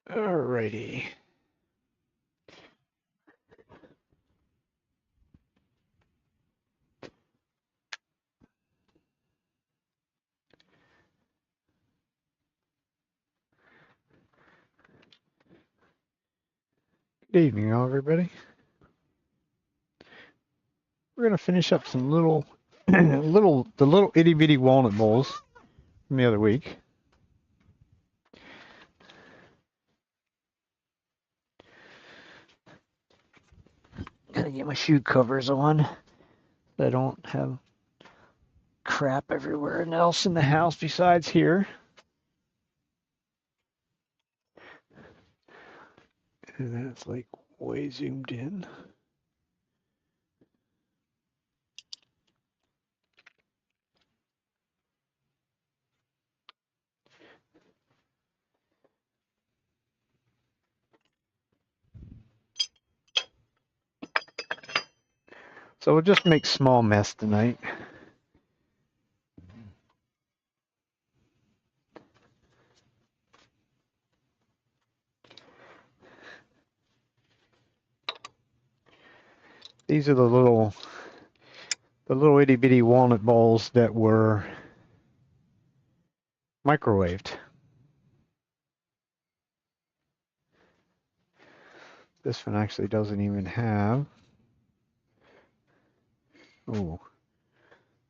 Alrighty. Good evening, everybody. We're gonna finish up some the little itty bitty walnut bowls from the other week. Gotta get my shoe covers on so I don't have crap everywhere else in the house besides here. And that's like way zoomed in. So we'll just make small mess tonight. These are the little itty bitty walnut bowls that were microwaved. This one actually doesn't even have. Oh,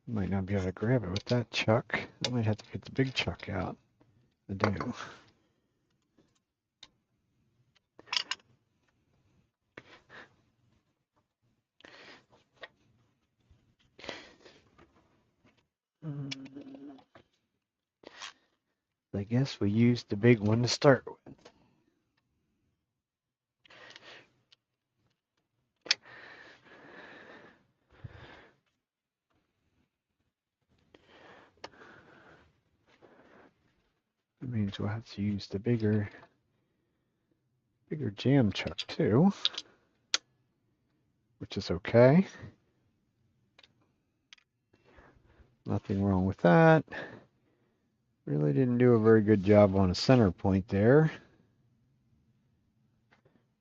might not be able to grab it with that chuck. I might have to get the big chuck out. I do. I guess we used the big one to start with. That means we'll have to use the bigger jam chuck too, which is okay. Nothing wrong with that. Really didn't do a very good job on a center point there.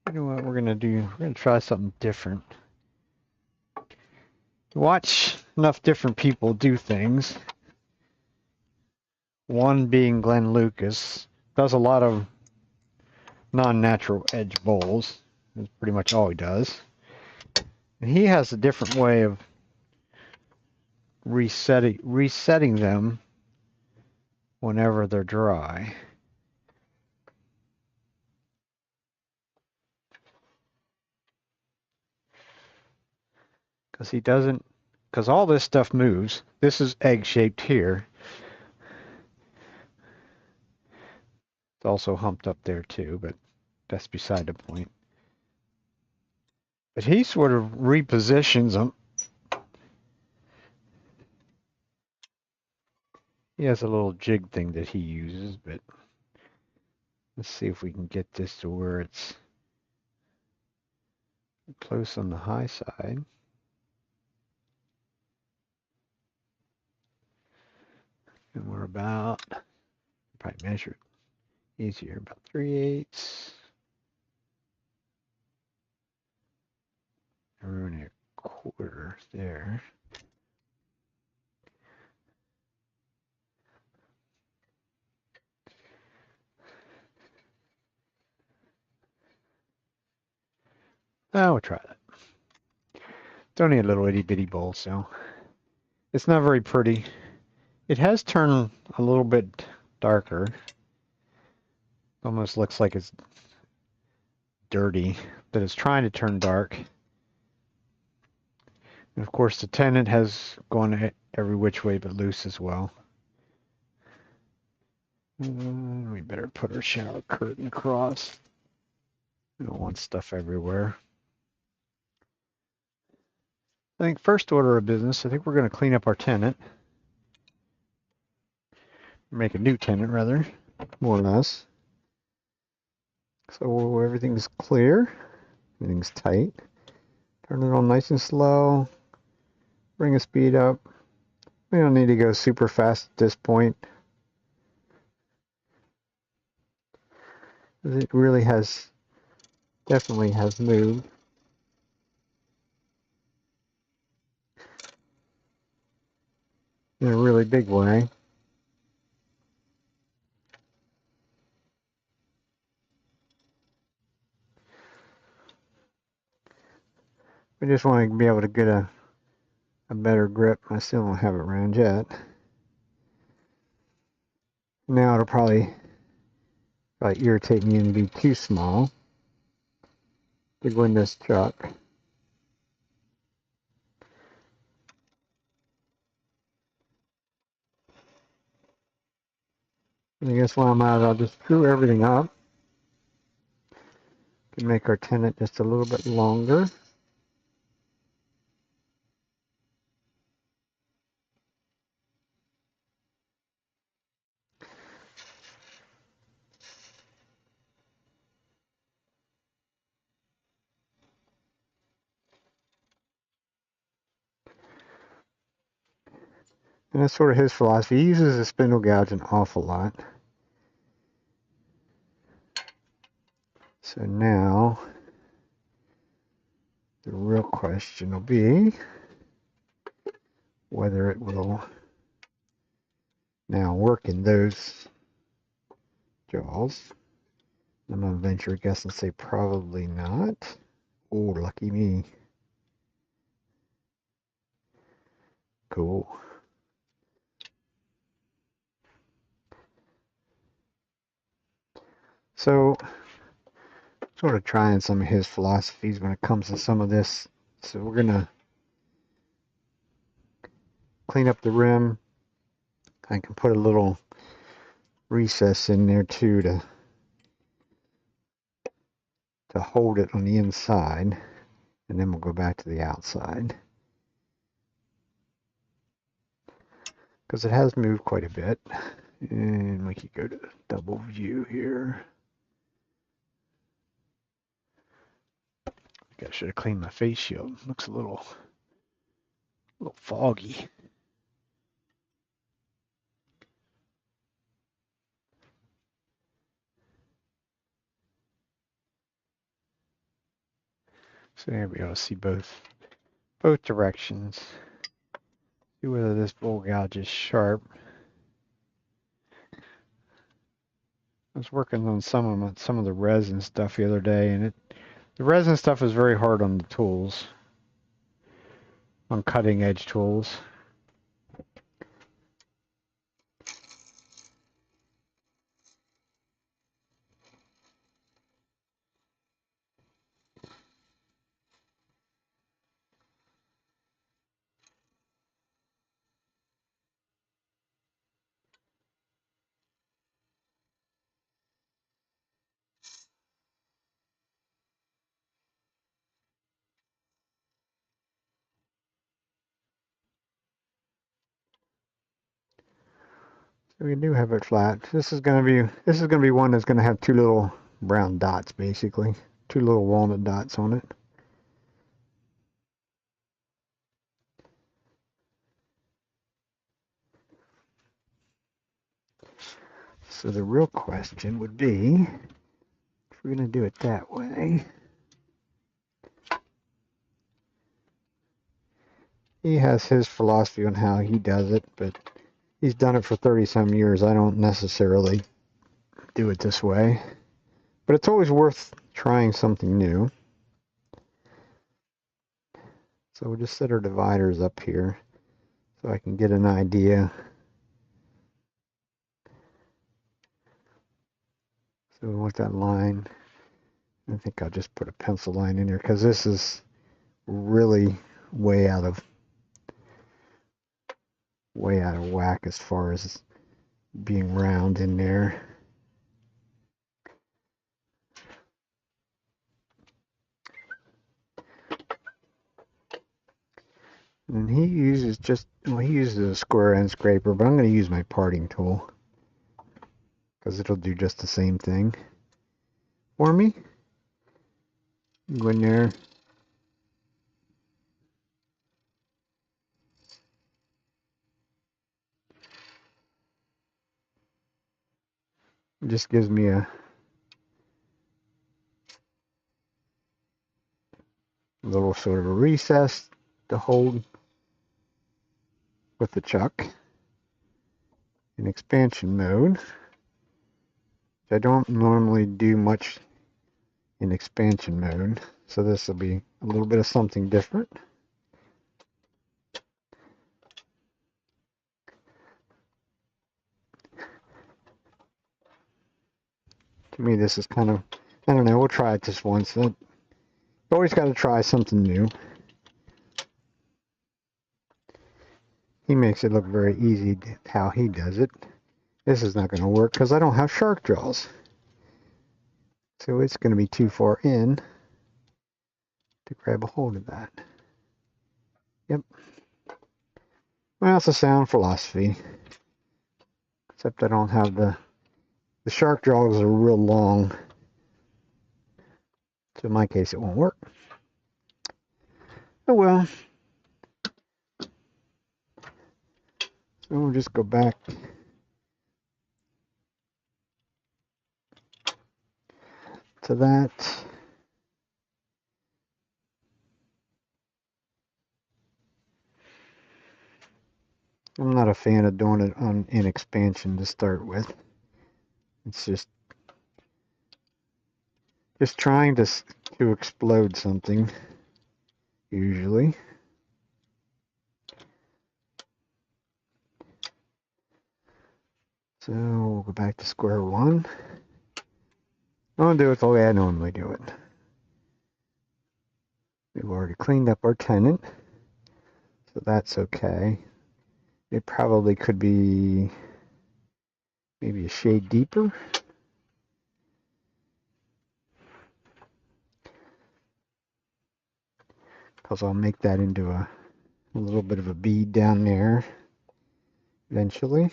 You know what we're gonna do? We're gonna try something different. Watch enough different people do things. One being Glenn Lucas, does a lot of non-natural edge bowls. That's pretty much all he does. And he has a different way of resetting them whenever they're dry. Because all this stuff moves. This is egg-shaped here. It's also humped up there too, but that's beside the point. But he sort of repositions them. He has a little jig thing that he uses, but let's see if we can get this to where it's close on the high side. And we're about, probably measure it easier, about 3/8. And we're only a quarter there. Oh, we'll try that. It's only a little itty bitty bowl, so it's not very pretty. It has turned a little bit darker. Almost looks like it's dirty, but it's trying to turn dark. And of course, the tenant has gone every which way but loose as well. We better put our shower curtain across. We don't want stuff everywhere. I think first order of business, I think we're going to clean up our tenant. Make a new tenant, rather, more or less. So everything's clear. Everything's tight. Turn it on nice and slow. Bring the speed up. We don't need to go super fast at this point. It really has, definitely has moved in a really big way. I just want to be able to get a better grip. I still don't have it around yet. Now it'll probably irritate me and be too small to go in this truck. And I guess while I'm at it, I'll just screw everything up. Can make our tenon just a little bit longer. And that's sort of his philosophy. He uses the spindle gouge an awful lot. So now, the real question will be whether it will now work in those jaws. I'm going to venture a guess and say probably not. Oh, lucky me. Cool. So, sort of trying some of his philosophies when it comes to some of this. So we're going to clean up the rim. I can put a little recess in there too to hold it on the inside, and then we'll go back to the outside because it has moved quite a bit. And we could go to double view here. I think I should have cleaned my face shield. Looks a little foggy. So there we go. See both directions. See whether this bowl gouge is sharp. I was working on some of the resin stuff the other day, and the resin stuff is very hard on the tools, on cutting edge tools. So we do have it flat. This is gonna be one that's gonna have two little brown dots, basically, two little walnut dots on it. So the real question would be, if we're gonna do it that way, he has his philosophy on how he does it, but he's done it for 30-some years. I don't necessarily do it this way, but it's always worth trying something new. So we'll just set our dividers up here so I can get an idea. So we want that line. I think I'll just put a pencil line in there because this is really way out of whack as far as being round in there. And he uses a square end scraper, but I'm going to use my parting tool because it'll do just the same thing for me. Go in there. It just gives me a little sort of a recess to hold with the chuck in expansion mode. I don't normally do much in expansion mode, so this will be a little bit of something different. To me, this is kind of, I don't know, we'll try it just once. You always got to try something new. He makes it look very easy how he does it. This is not going to work because I don't have shark jaws. So it's going to be too far in to grab a hold of that. Yep. Well, it's a sound philosophy. Except I don't have the shark jaws are real long. So in my case, it won't work. Oh well. So we'll just go back to that. I'm not a fan of doing it in expansion to start with. It's just trying to explode something, usually. So we'll go back to square one. I'll do it the way I normally do it. We've already cleaned up our tenant, so that's okay. It probably could be maybe a shade deeper. Because I'll make that into a little bit of a bead down there eventually.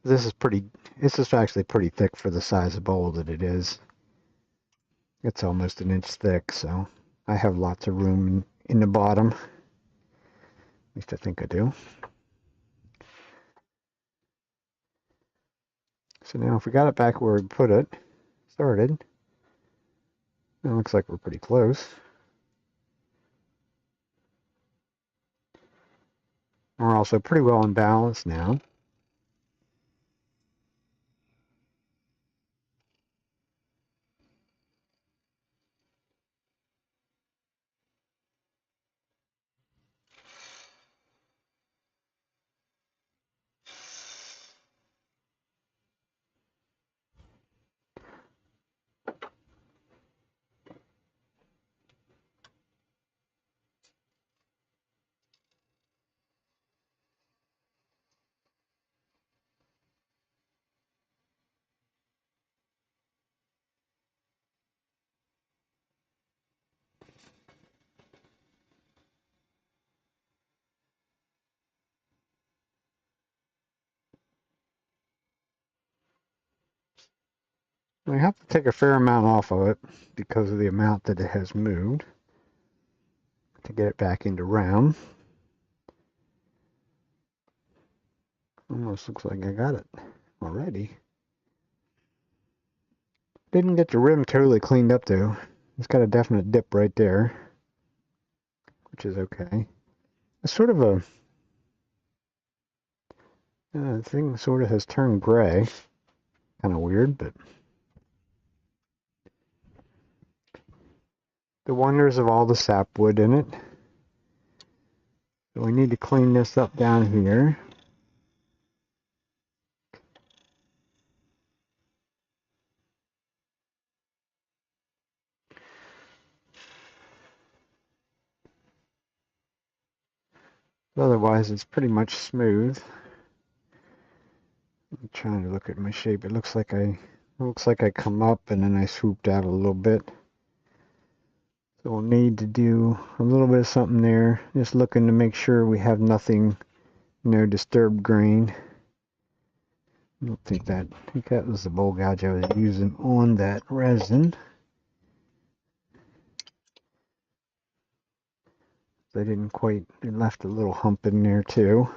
This is actually pretty thick for the size of bowl that it is. It's almost an inch thick, so I have lots of room in the bottom. At least I think I do. So now if we got it back where we put it, started, it looks like we're pretty close. We're also pretty well in balance now. We have to take a fair amount off of it because of the amount that it has moved to get it back into round. Almost looks like I got it already. Didn't get the rim totally cleaned up though. It's got a definite dip right there, which is okay. It's sort of a thing sort of has turned gray. Kind of weird, but the wonders of all the sapwood in it. So we need to clean this up down here. Otherwise, it's pretty much smooth. I'm trying to look at my shape. It looks like I come up and then I swooped out a little bit. So we'll need to do a little bit of something there. Just looking to make sure we have nothing, no disturbed grain. I think that was the bowl gouge I was using on that resin. They didn't quite, it left a little hump in there too.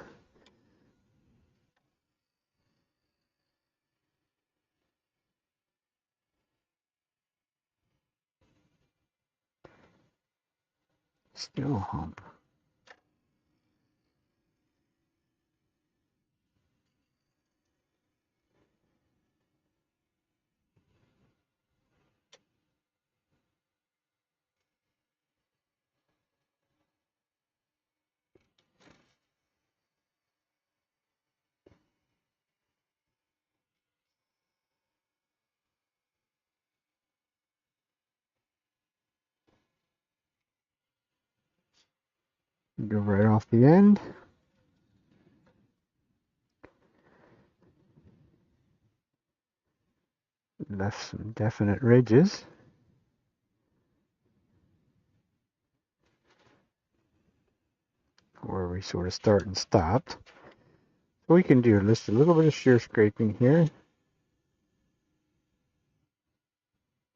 Still a hump. Go right off the end. Left some definite ridges where we sort of start and stopped. So we can do just a little bit of shear scraping here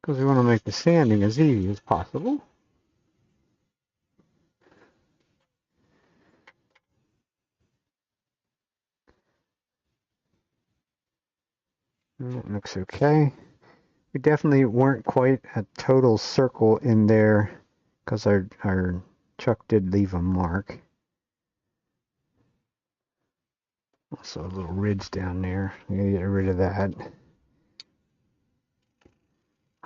because we want to make the sanding as easy as possible. And that looks okay. We definitely weren't quite a total circle in there because our chuck did leave a mark. Also a little ridge down there. I'm going to get rid of that.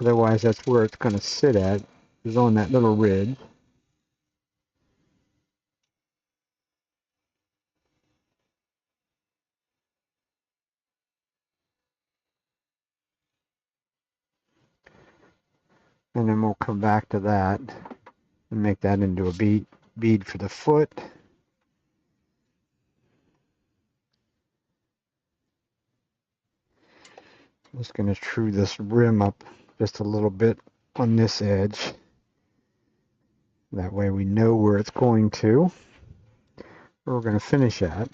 Otherwise, that's where it's going to sit at, is on that little ridge. And then we'll come back to that and make that into a bead for the foot. I'm just going to true this rim up just a little bit on this edge. That way we know where it's going to, where we're going to finish at.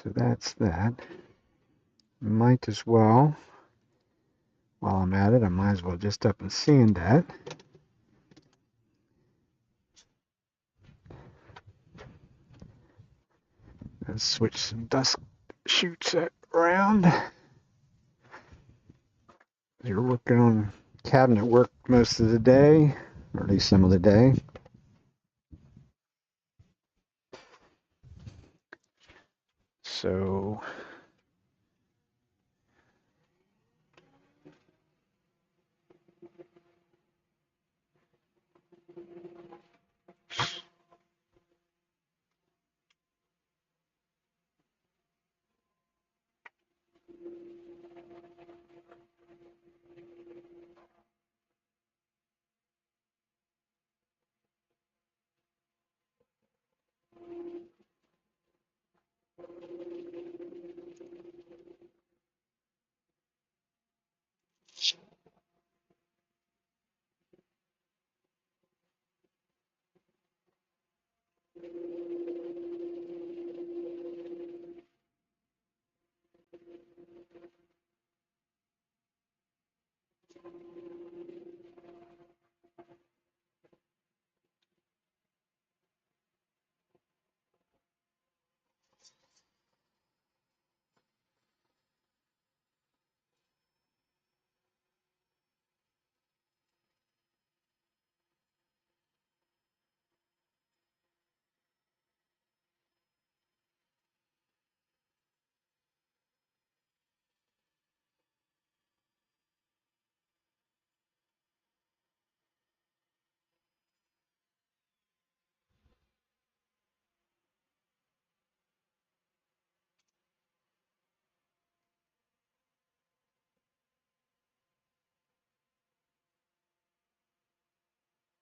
So that's that. Might as well, while I'm at it, I might as well just up and sand that. And switch some dust chutes around. You're working on cabinet work most of the day, or at least some of the day. So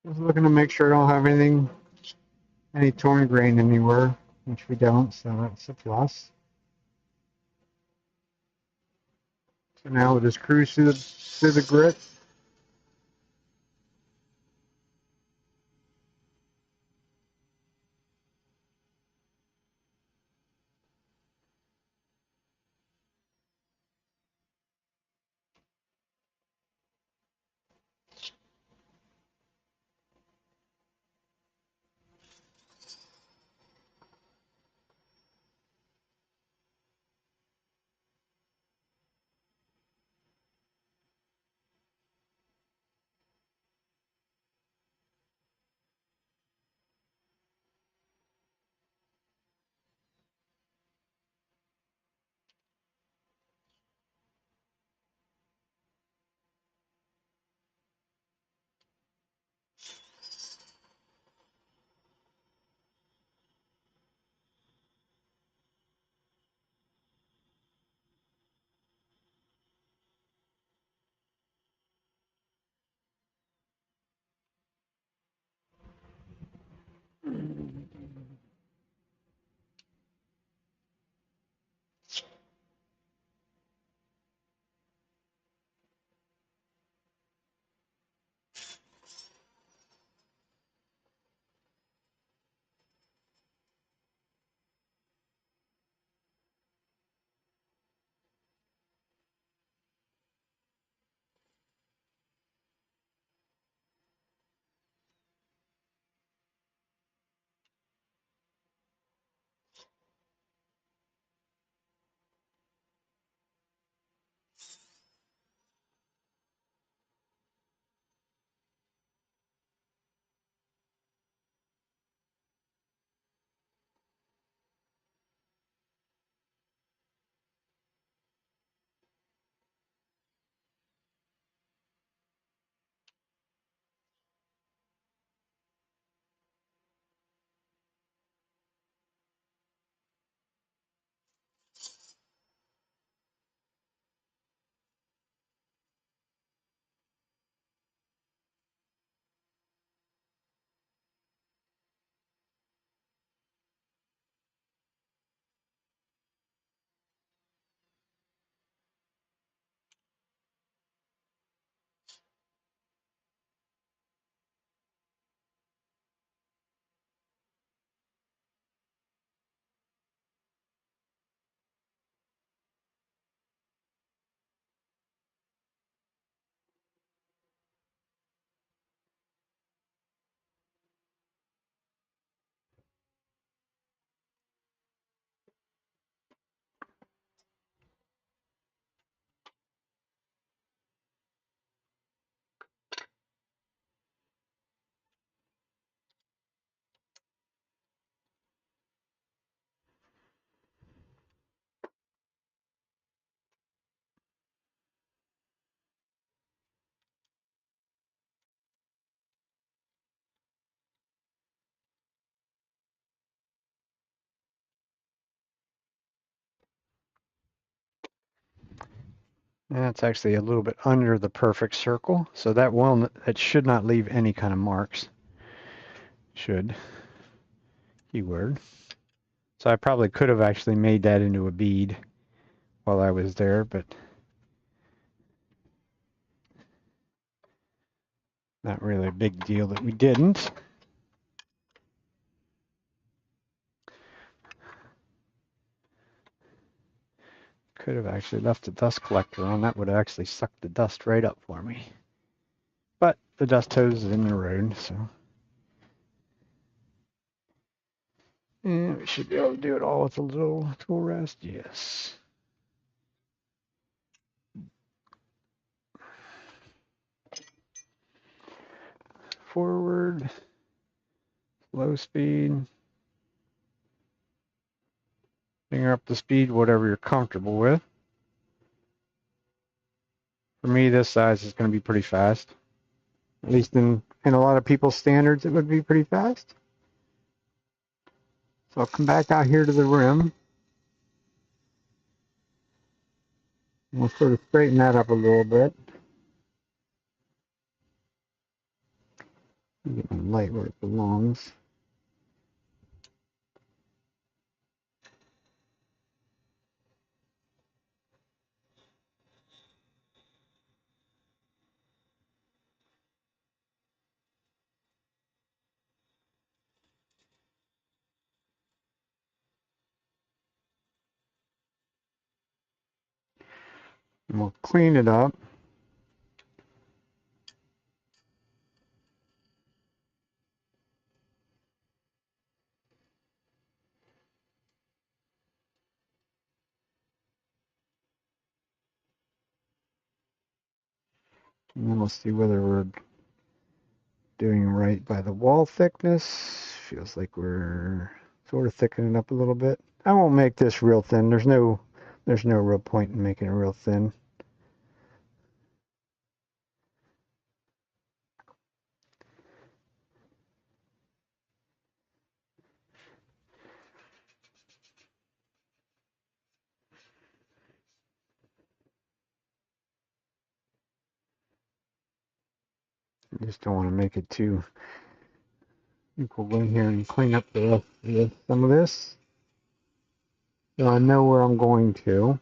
just looking to make sure I don't have any torn grain anywhere, which we don't, so that's a plus. So now we'll just cruise through the grit. That's actually a little bit under the perfect circle, so that should not leave any kind of marks. Should. Keyword. So I probably could have actually made that into a bead while I was there, but not really a big deal that we didn't. Could have actually left a dust collector on. That would have actually sucked the dust right up for me. But the dust hose is in the road, so. And we should be able to do it all with a little tool rest, yes. Forward, low speed. Finger up the speed, whatever you're comfortable with. For me, this size is going to be pretty fast. At least in a lot of people's standards, it would be pretty fast. So I'll come back out here to the rim. And we'll sort of straighten that up a little bit. Get my light where it belongs. And we'll clean it up. And then we'll see whether we're doing right by the wall thickness. Feels like we're sort of thickening up a little bit. I won't make this real thin. There's no real point in making it real thin. I just don't want to make it too. I think we'll go in here and clean up some of this. So I know where I'm going to.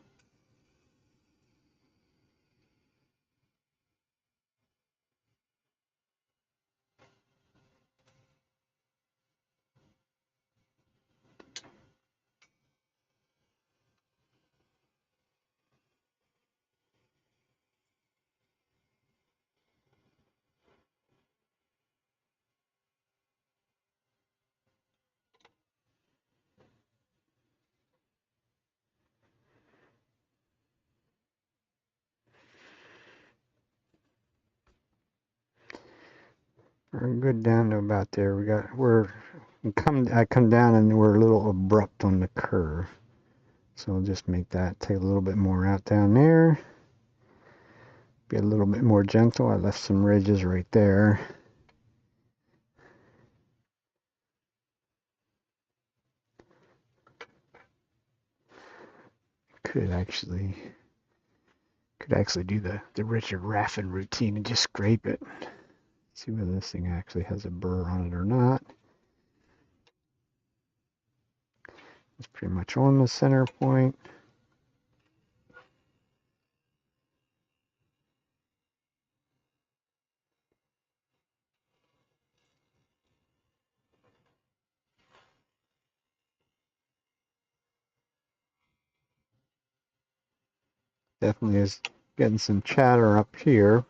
We're good down to about there. I come down and we're a little abrupt on the curve. So I'll just make that take a little bit more out down there. Be a little bit more gentle. I left some ridges right there. Could actually do the Richard Raffin routine and just scrape it. See whether this thing actually has a burr on it or not. It's pretty much on the center point. Definitely is getting some chatter up here.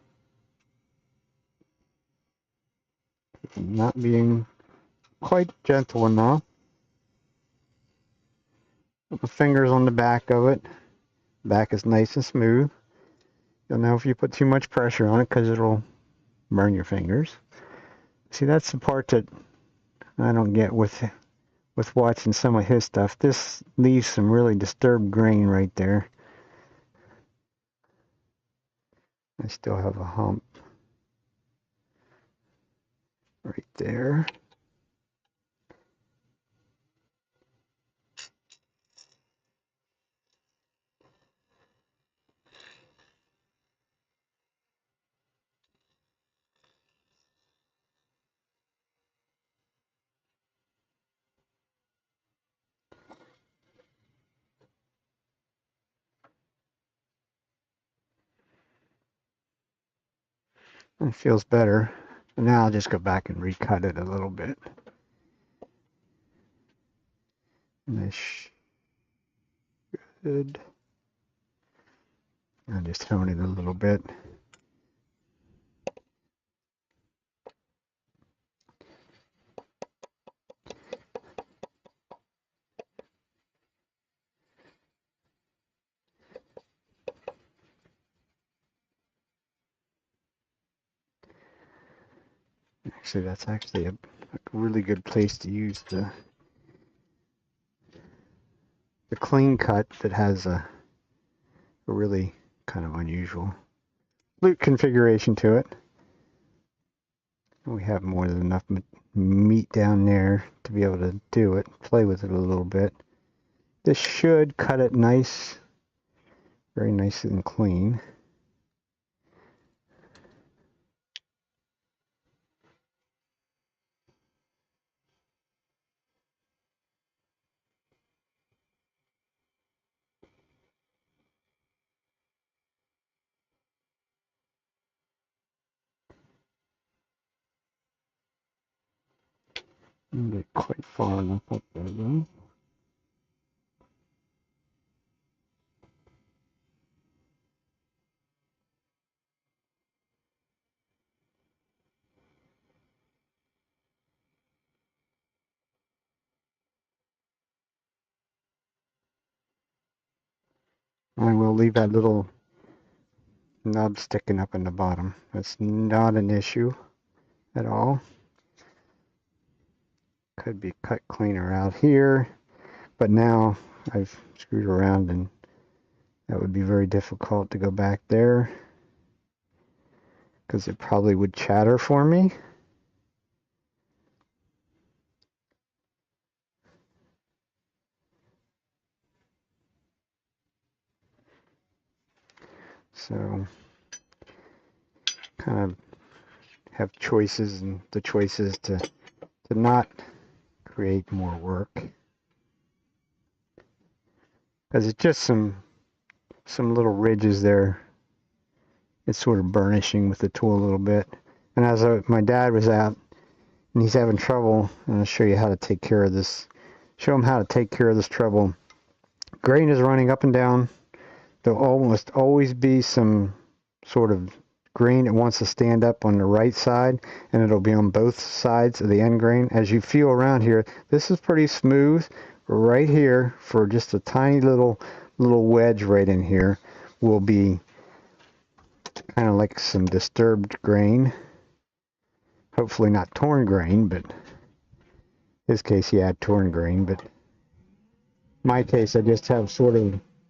Not being quite gentle enough. Put the fingers on the back of it. Back is nice and smooth. You'll know if you put too much pressure on it because it'll burn your fingers. See, that's the part that I don't get with watching some of his stuff. This leaves some really disturbed grain right there. I still have a hump right there. It feels better. And now I'll just go back and recut it a little bit. And this should. I'll just hone it a little bit. Actually, that's actually a really good place to use the clean cut that has a really kind of unusual loop configuration to it. We have more than enough meat down there to be able to do it, play with it a little bit. This should cut it nice, very nice and clean. Didn't get quite far enough up there though. I will leave that little nub sticking up in the bottom. That's not an issue at all. Could be cut cleaner out here, but now I've screwed around and that would be very difficult to go back there because it probably would chatter for me. So kind of have choices, and the choices to not create more work because it's just some little ridges there. It's sort of burnishing with the tool a little bit. And as my dad was out and he's having trouble, and I'll show you how to take care of this. Show him how to take care of this trouble. Grain is running up and down. There'll almost always be some sort of grain that wants to stand up on the right side, and it'll be on both sides of the end grain. As you feel around here, this is pretty smooth. Right here, for just a tiny little wedge right in here, will be kind of like some disturbed grain. Hopefully not torn grain, but in his case he had torn grain. But in my case, I just have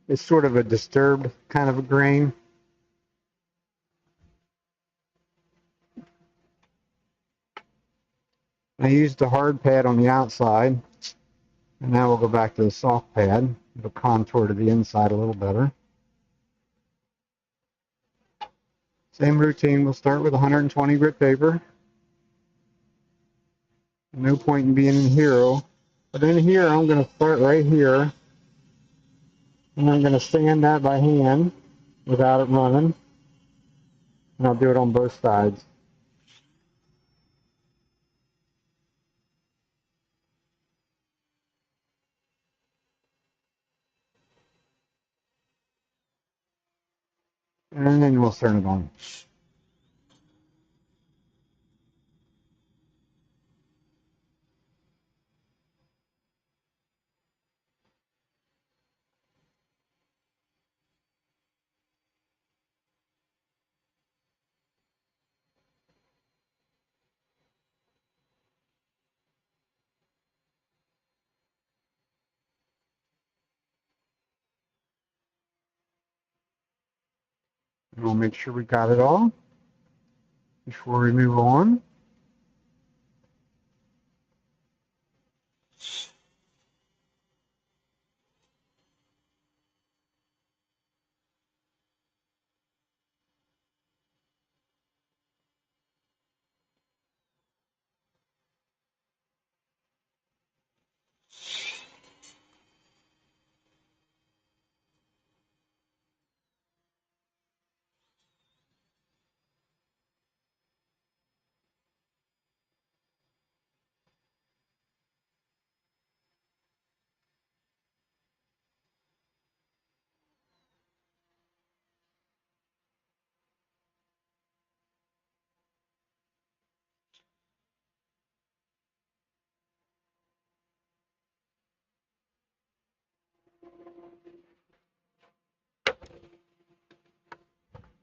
it's sort of a disturbed kind of a grain. I used the hard pad on the outside, and now we'll go back to the soft pad. It'll contour to the inside a little better. Same routine. We'll start with 120 grit paper. No point in being in hero. But in here, I'm going to start right here, and I'm going to sand that by hand without it running. And I'll do it on both sides. And then we'll turn it on. And we'll make sure we got it all before we move on.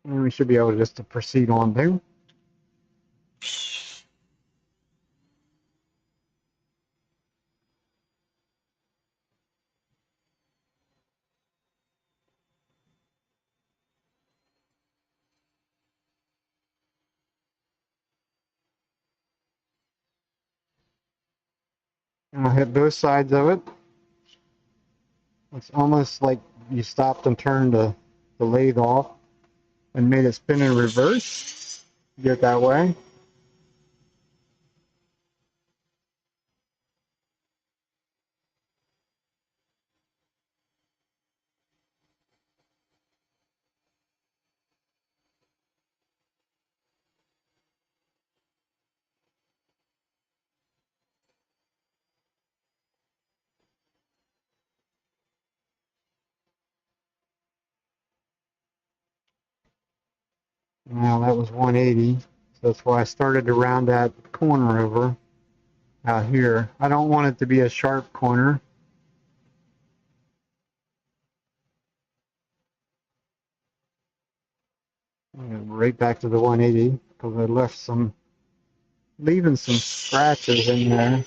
And we should be able just to proceed on through. And I'll hit both sides of it. It's almost like you stopped and turned the lathe off and made it spin in reverse. Get it that way. Now that was 180. So that's why I started to round that corner over out here. I don't want it to be a sharp corner. Right back to the 180 because I left leaving some scratches in there.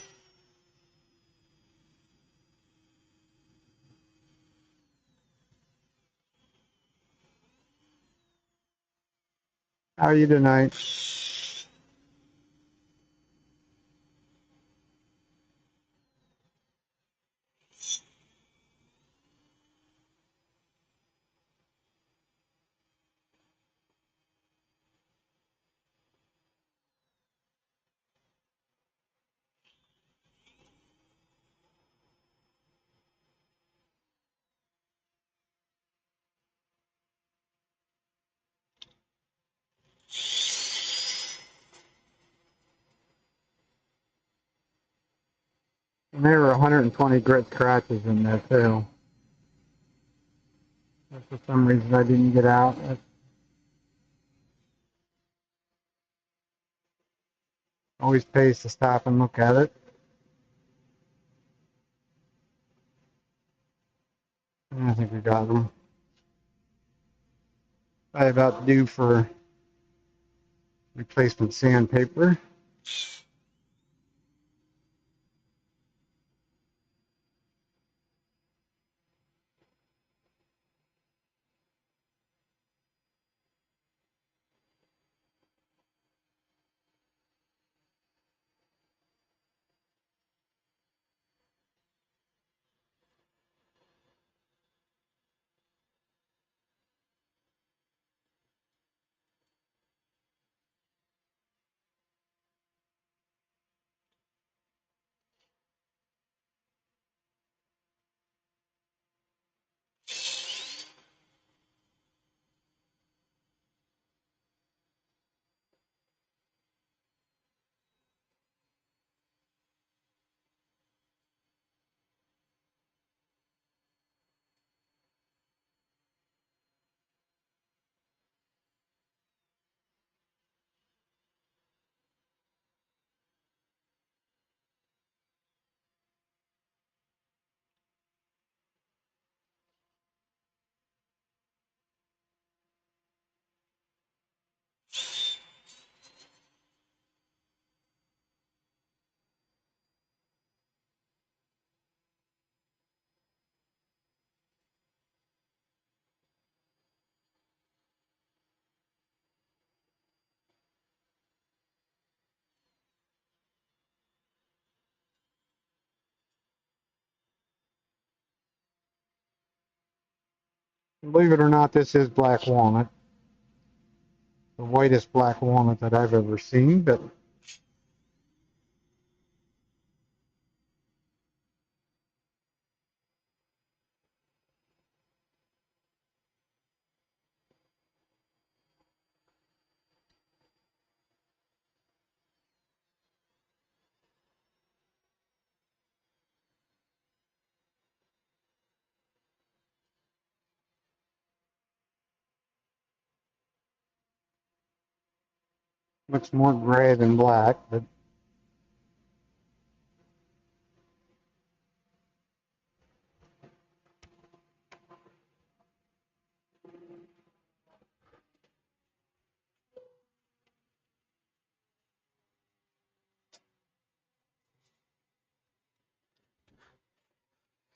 How are you tonight? And there were 120 grit scratches in there too. For some reason I didn't get out. It always pays to stop and look at it. And I think we got them. Probably about due for replacement sandpaper. Believe it or not, this is black walnut. The whitest black walnut that I've ever seen, but looks more gray than black. But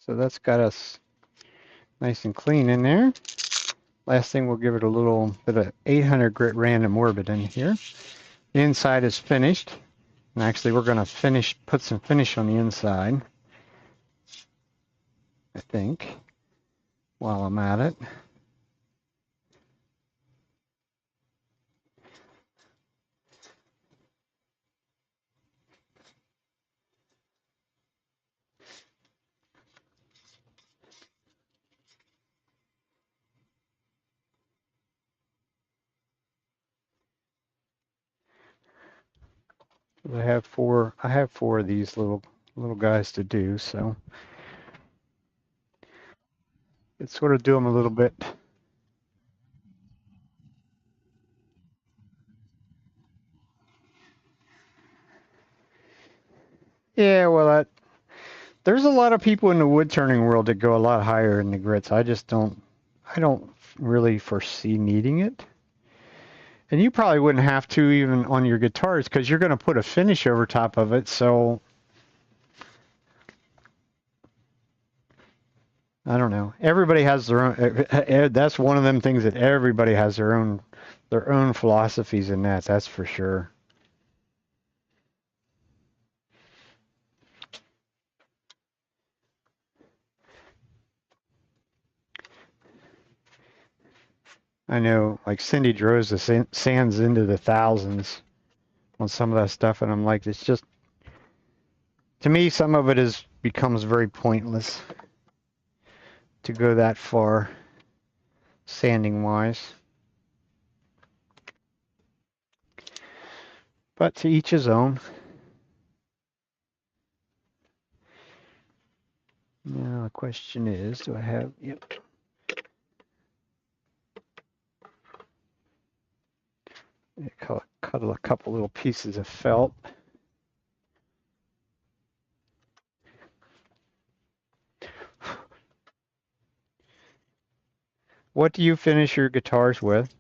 So that's got us nice and clean in there. Last thing, we'll give it a little bit of 800 grit random orbit in here. The inside is finished. And actually, we're going to put some finish on the inside, I think, while I'm at it. I have four of these little guys to do, so let's sort of do them a little bit. Yeah, well, there's a lot of people in the wood turning world that go a lot higher in the grits. I don't really foresee needing it. And you probably wouldn't have to even on your guitars because you're going to put a finish over top of it. So I don't know. Everybody has their own. That's one of them things that everybody has their own philosophies in that. That's for sure. I know, like Cindy Droz, the sand's into the thousands on some of that stuff, and I'm like, it's just, to me, some of it becomes very pointless to go that far, sanding wise. But to each his own. Now the question is, do I have? Yep. Cut a couple little pieces of felt. What do you finish your guitars with?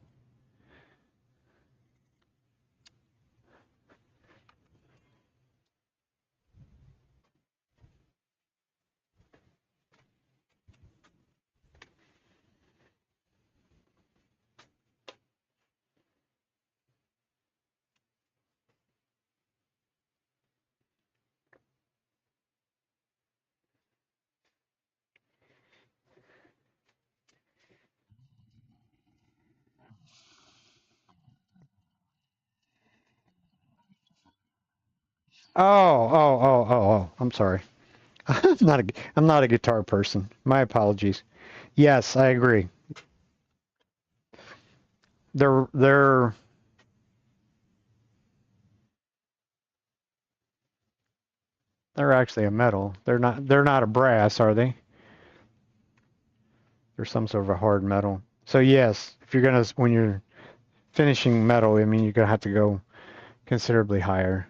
Oh. I'm sorry. I'm not a guitar person. My apologies. Yes, I agree. They're actually a metal. They're not a brass, are they? They're some sort of a hard metal. So yes, if you're gonna when you're finishing metal, I mean you're gonna have to go considerably higher.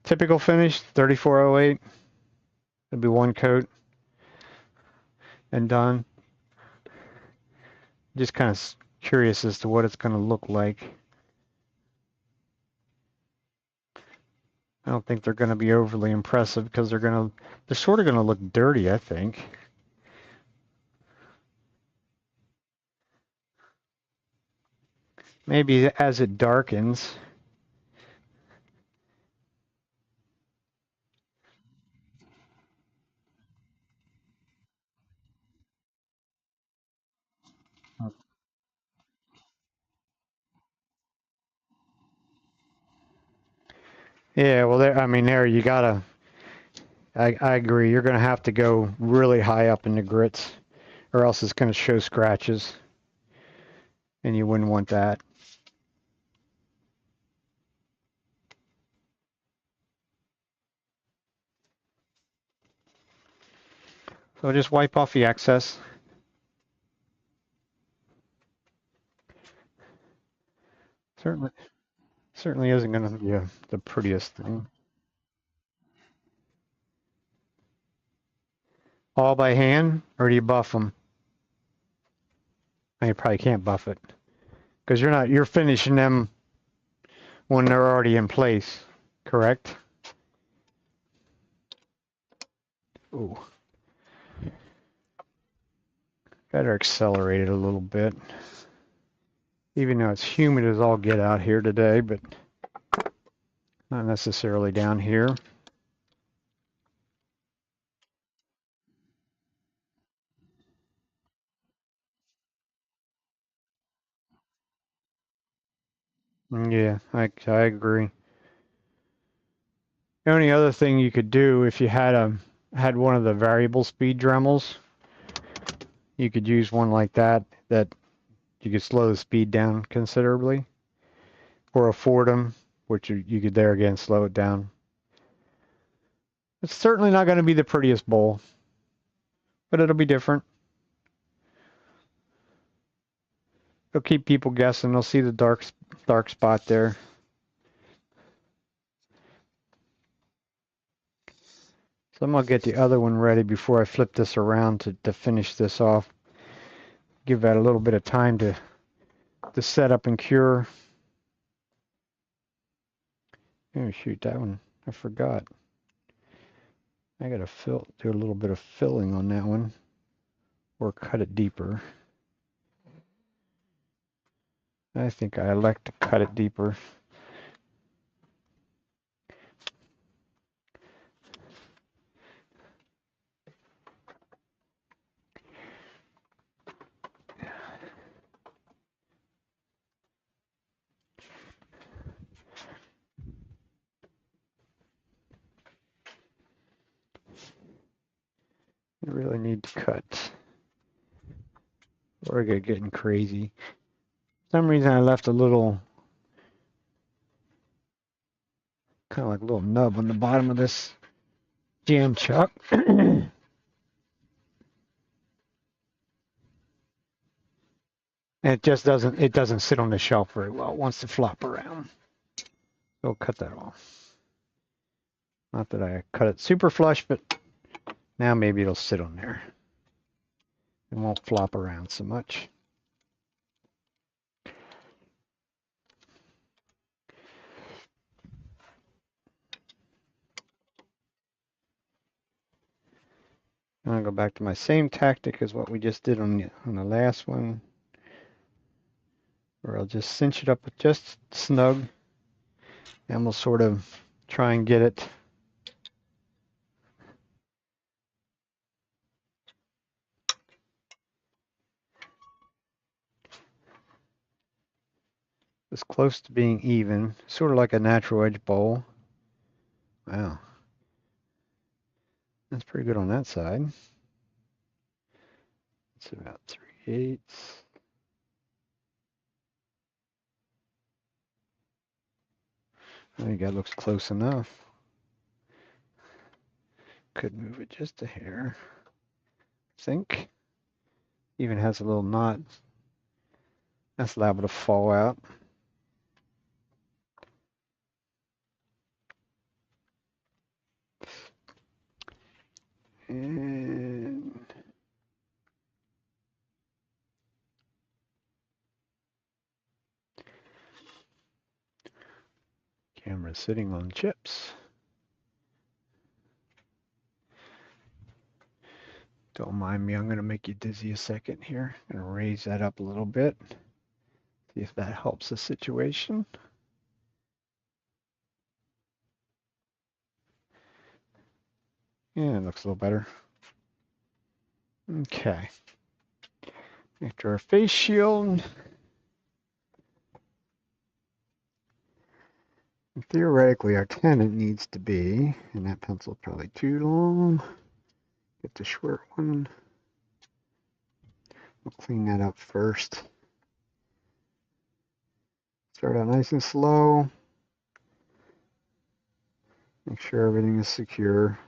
Typical finish 3408. It'll be one coat and done. Just kind of curious as to what it's going to look like. I don't think they're going to be overly impressive because they're sort of going to look dirty, I think. Maybe as it darkens. Yeah, well, I mean, there you gotta. I agree. You're gonna have to go really high up in the grits, or else it's gonna show scratches, and you wouldn't want that. So just wipe off the excess. Certainly isn't going to be the prettiest thing. All by hand, or do you buff them? You probably can't buff it because you're finishing them when they're already in place, correct? Ooh. Better accelerate it a little bit. Even though it's humid as all get out here today, but not necessarily down here. Yeah, I agree. The only other thing you could do if you had one of the variable speed Dremels, you could use one like that you could slow the speed down considerably, or a Fordham, which you could there again slow it down. It's certainly not going to be the prettiest bowl, but it'll be different. It'll keep people guessing. They'll see the dark spot there. So I'm going to get the other one ready before I flip this around to finish this off. Give that a little bit of time to set up and cure. Oh shoot, that one, I forgot. I got to do a little bit of filling on that one, or cut it deeper. I think I elect to cut it deeper. I really need to cut. Or I get getting crazy. For some reason I left a little, kind of like a little nub on the bottom of this jam chuck. And it just doesn't sit on the shelf very well. It wants to flop around. So I'll cut that off. Not that I cut it super flush, but now maybe it'll sit on there. It won't flop around so much. And I'll go back to my same tactic as what we just did on the last one, where I'll just cinch it up with just snug, and we'll sort of try and get it as close to being even, sort of like a natural edge bowl. Wow, that's pretty good on that side. It's about 3/8. I think that looks close enough. Could move it just a hair. I think. Even has a little knot. That's liable to fall out. And camera sitting on chips. Don't mind me, I'm going to make you dizzy a second here. I'm going to raise that up a little bit. See if that helps the situation. Yeah, it looks a little better. Okay. After our face shield. Theoretically, our tenant needs to be, and that pencil's probably too long. Get the short one. We'll clean that up first. Start out nice and slow. Make sure everything is secure.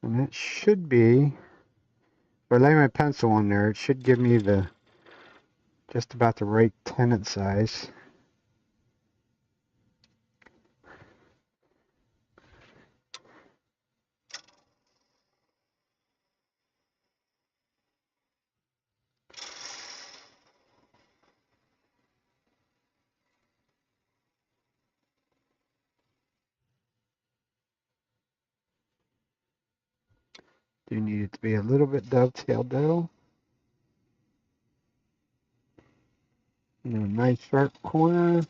And it should be, if I lay my pencil on there, it should give me the just about the right tenon size. Do need it to be a little bit dovetailed though. And a nice sharp corner.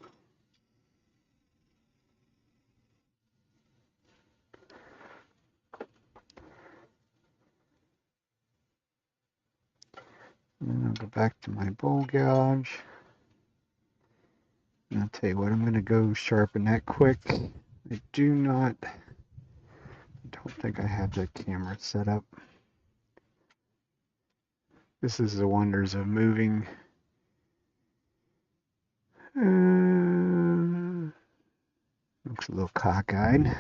And then I'll go back to my bowl gouge. And I'll tell you what, I'm going to go sharpen that quick. I don't think I have the camera set up. This is the wonders of moving. Looks a little cockeyed.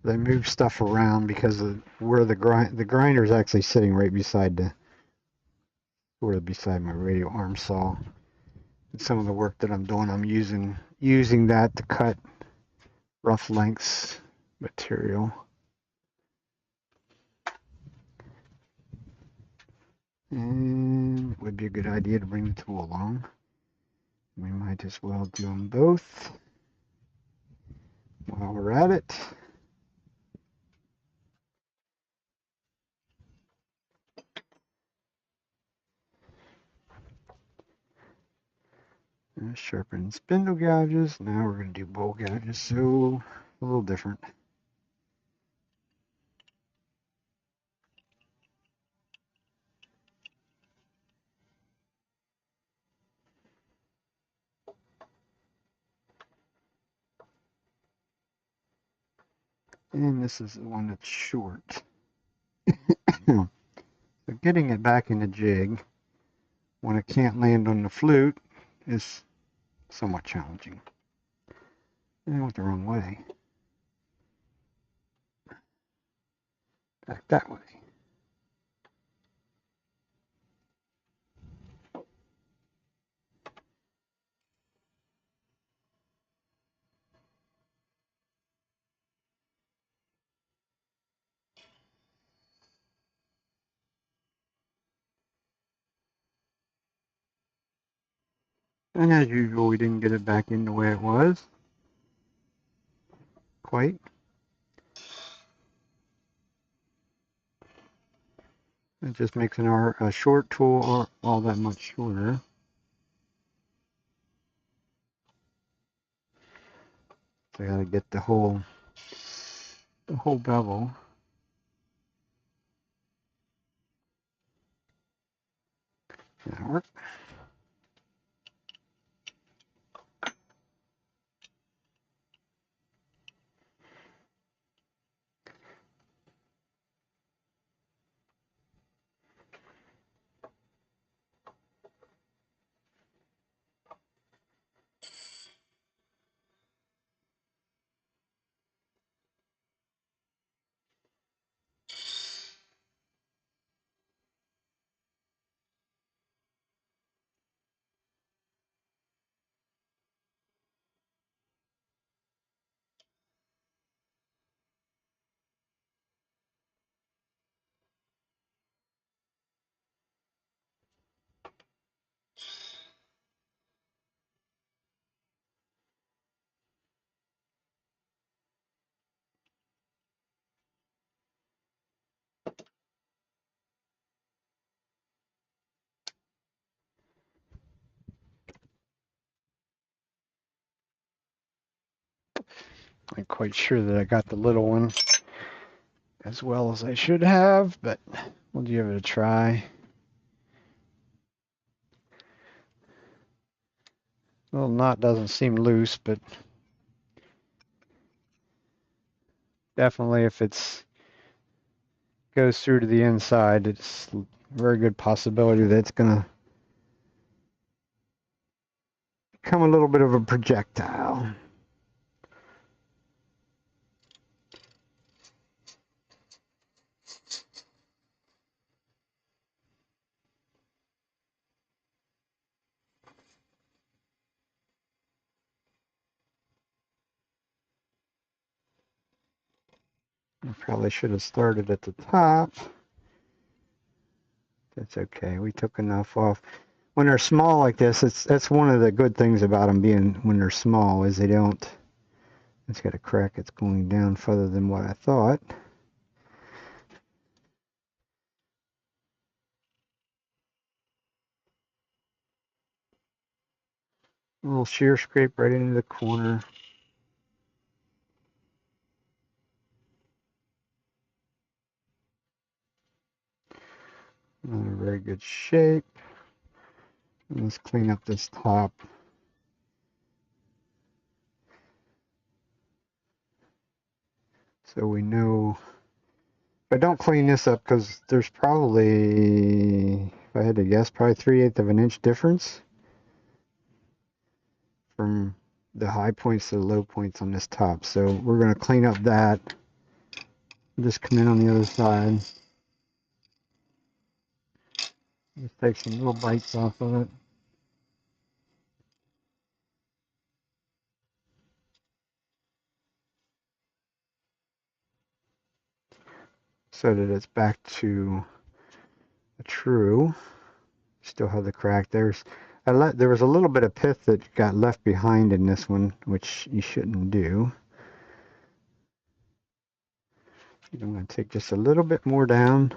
I move stuff around because of where the grinder is actually sitting right beside beside my radial arm saw. And some of the work that I'm doing, I'm using that to cut rough lengths material. And it would be a good idea to bring the tool along. We might as well do them both while we're at it. Sharpen spindle gouges. Now we're going to do bowl gouges, so a little different. And this is the one that's short. So getting it back in the jig when it can't land on the flute is somewhat challenging. And I went the wrong way. Back that way. And as usual, we didn't get it back in the way it was. Quite. It just makes a short tool all that much shorter. So I gotta get the whole bevel. That'll work. I'm quite sure that I got the little one as well as I should have, but we'll give it a try. The little knot doesn't seem loose, but definitely if it goes through to the inside, it's a very good possibility that it's going to become a little bit of a projectile. I probably should have started at the top. That's okay. We took enough off. When they're small like this, that's one of the good things about them being when they're small is they don't. It's got a crack. It's going down further than what I thought. A little shear scrape right into the corner. Not a very good shape. Let's clean up this top. So we know. If I don't clean this up, because there's probably, if I had to guess, probably 3/8 of an inch difference from the high points to the low points on this top. So we're going to clean up that. Just come in on the other side. Just take some little bites off of it. So that it's back to a true. Still have the crack. There was a little bit of pith that got left behind in this one, which you shouldn't do. I'm going to take just a little bit more down.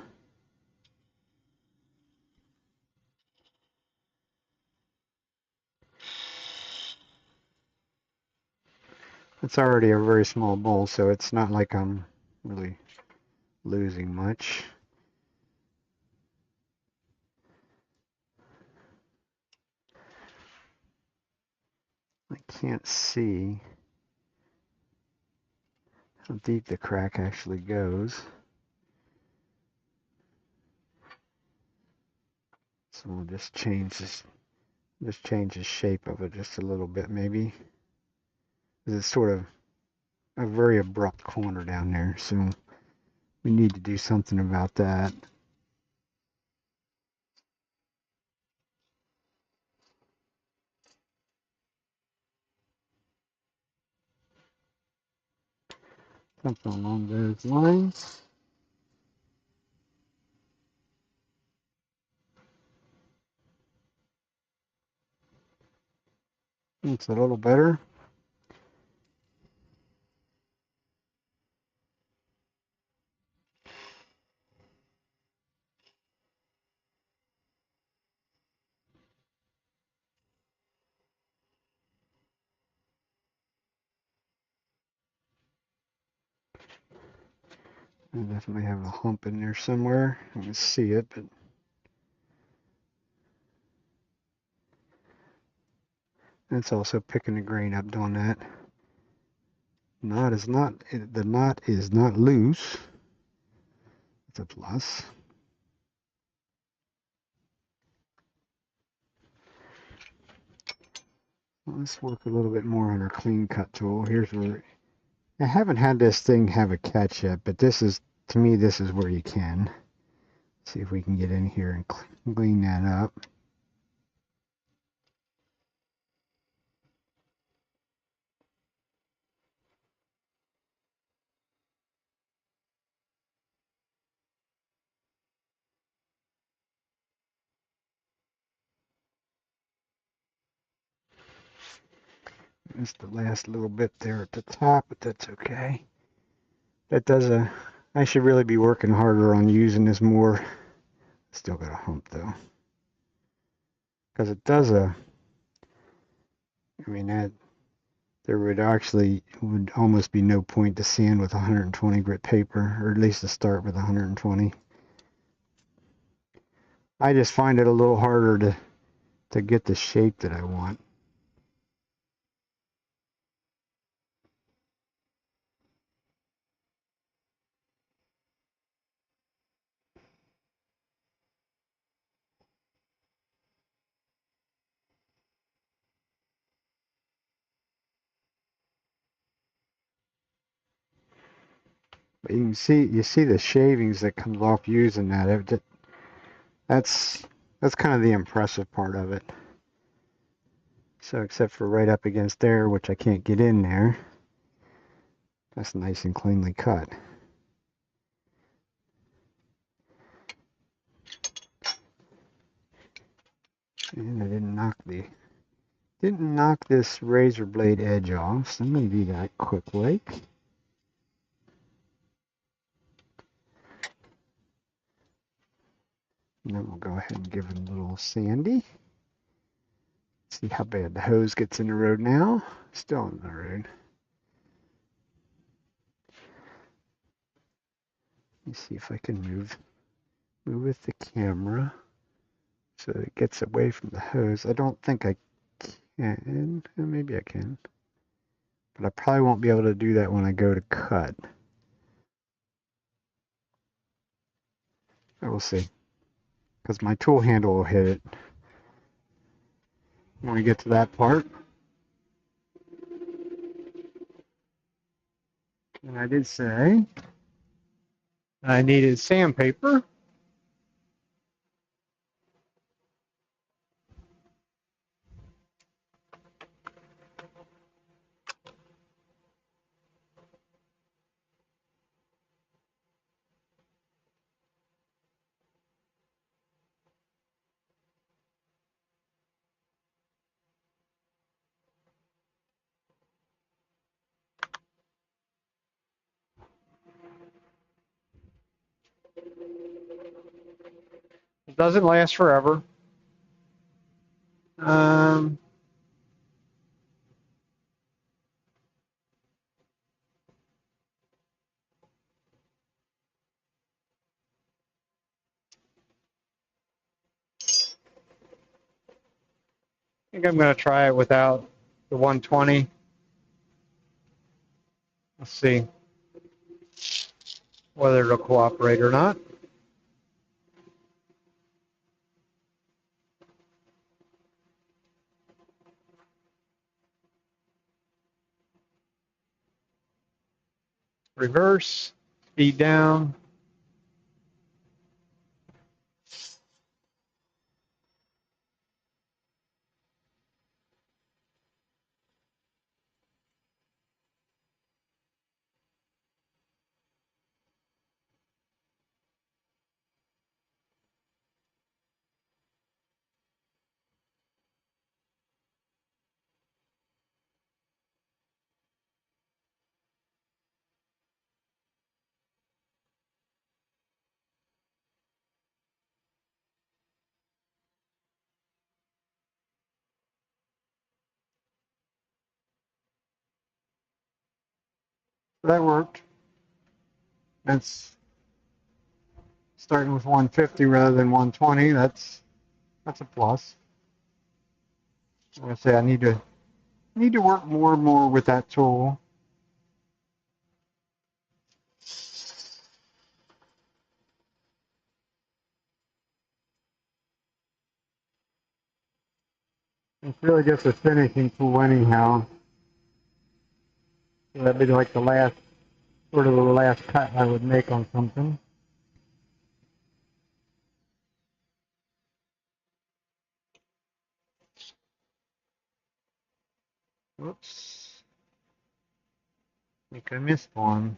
It's already a very small bowl, so it's not like I'm really losing much. I can't see how deep the crack actually goes. So we'll just change the shape of it just a little bit maybe. It's sort of a very abrupt corner down there, so we need to do something about that. Something along those lines. It's a little better. I definitely have a hump in there somewhere. I can see it, but it's also picking the grain up doing that. The knot is not loose. It's a plus. Let's work a little bit more on our clean cut tool. Here's where I haven't had this thing have a catch yet, but this is, to me, this is where you can. Let's see if we can get in here and clean that up. It's the last little bit there at the top, but that's okay. That does a, I should really be working harder on using this more. Still got a hump though. Because it does a, I mean, that, there would almost be no point to sand with 120 grit paper, or at least to start with 120. I just find it a little harder to get the shape that I want. But you see the shavings that comes off using that. That's kind of the impressive part of it. So except for right up against there, which I can't get in there, that's nice and cleanly cut. And I didn't knock this razor blade edge off, so I'm going to do that quickly. And then we'll go ahead and give it a little sandy. See how bad the hose gets in the road now. Still in the road. Let me see if I can move with the camera so that it gets away from the hose. I don't think I can. Maybe I can. But I probably won't be able to do that when I go to cut. I will see. Because my tool handle will hit it when we get to that part. And I did say I needed sandpaper. It doesn't last forever. I think I'm going to try it without the 120. Let's see whether it'll cooperate or not. Reverse, speed down. That worked. That's starting with 150 rather than 120. That's a plus. Like I say, I need to work more and more with that tool. It's really just a finishing tool anyhow. So that'd be like the last cut I would make on something. Whoops. I think I missed one.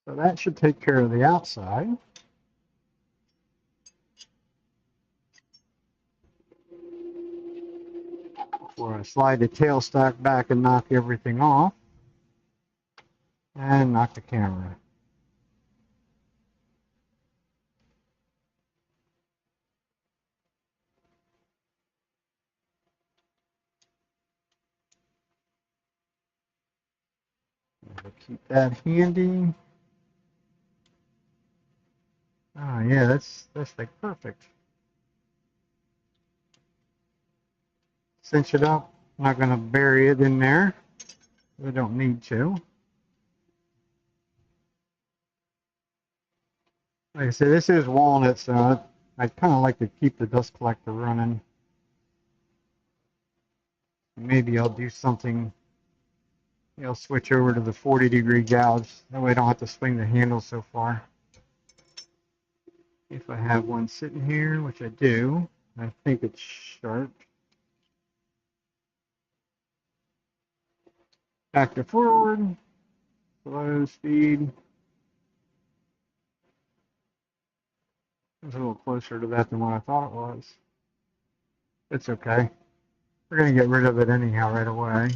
So that should take care of the outside. Before I slide the tailstock back and knock everything off. And knock the camera. We'll keep that handy. Oh yeah, that's like perfect. Cinch it up. I'm not going to bury it in there. We don't need to. Like I said, this is walnut, so I'd kind of like to keep the dust collector running. Maybe I'll do something, switch over to the 40-degree gouge. That way I don't have to swing the handle so far. If I have one sitting here, which I do, I think it's sharp. Back to forward, slow speed. It's a little closer to that than what I thought it was. It's okay. We're going to get rid of it anyhow right away.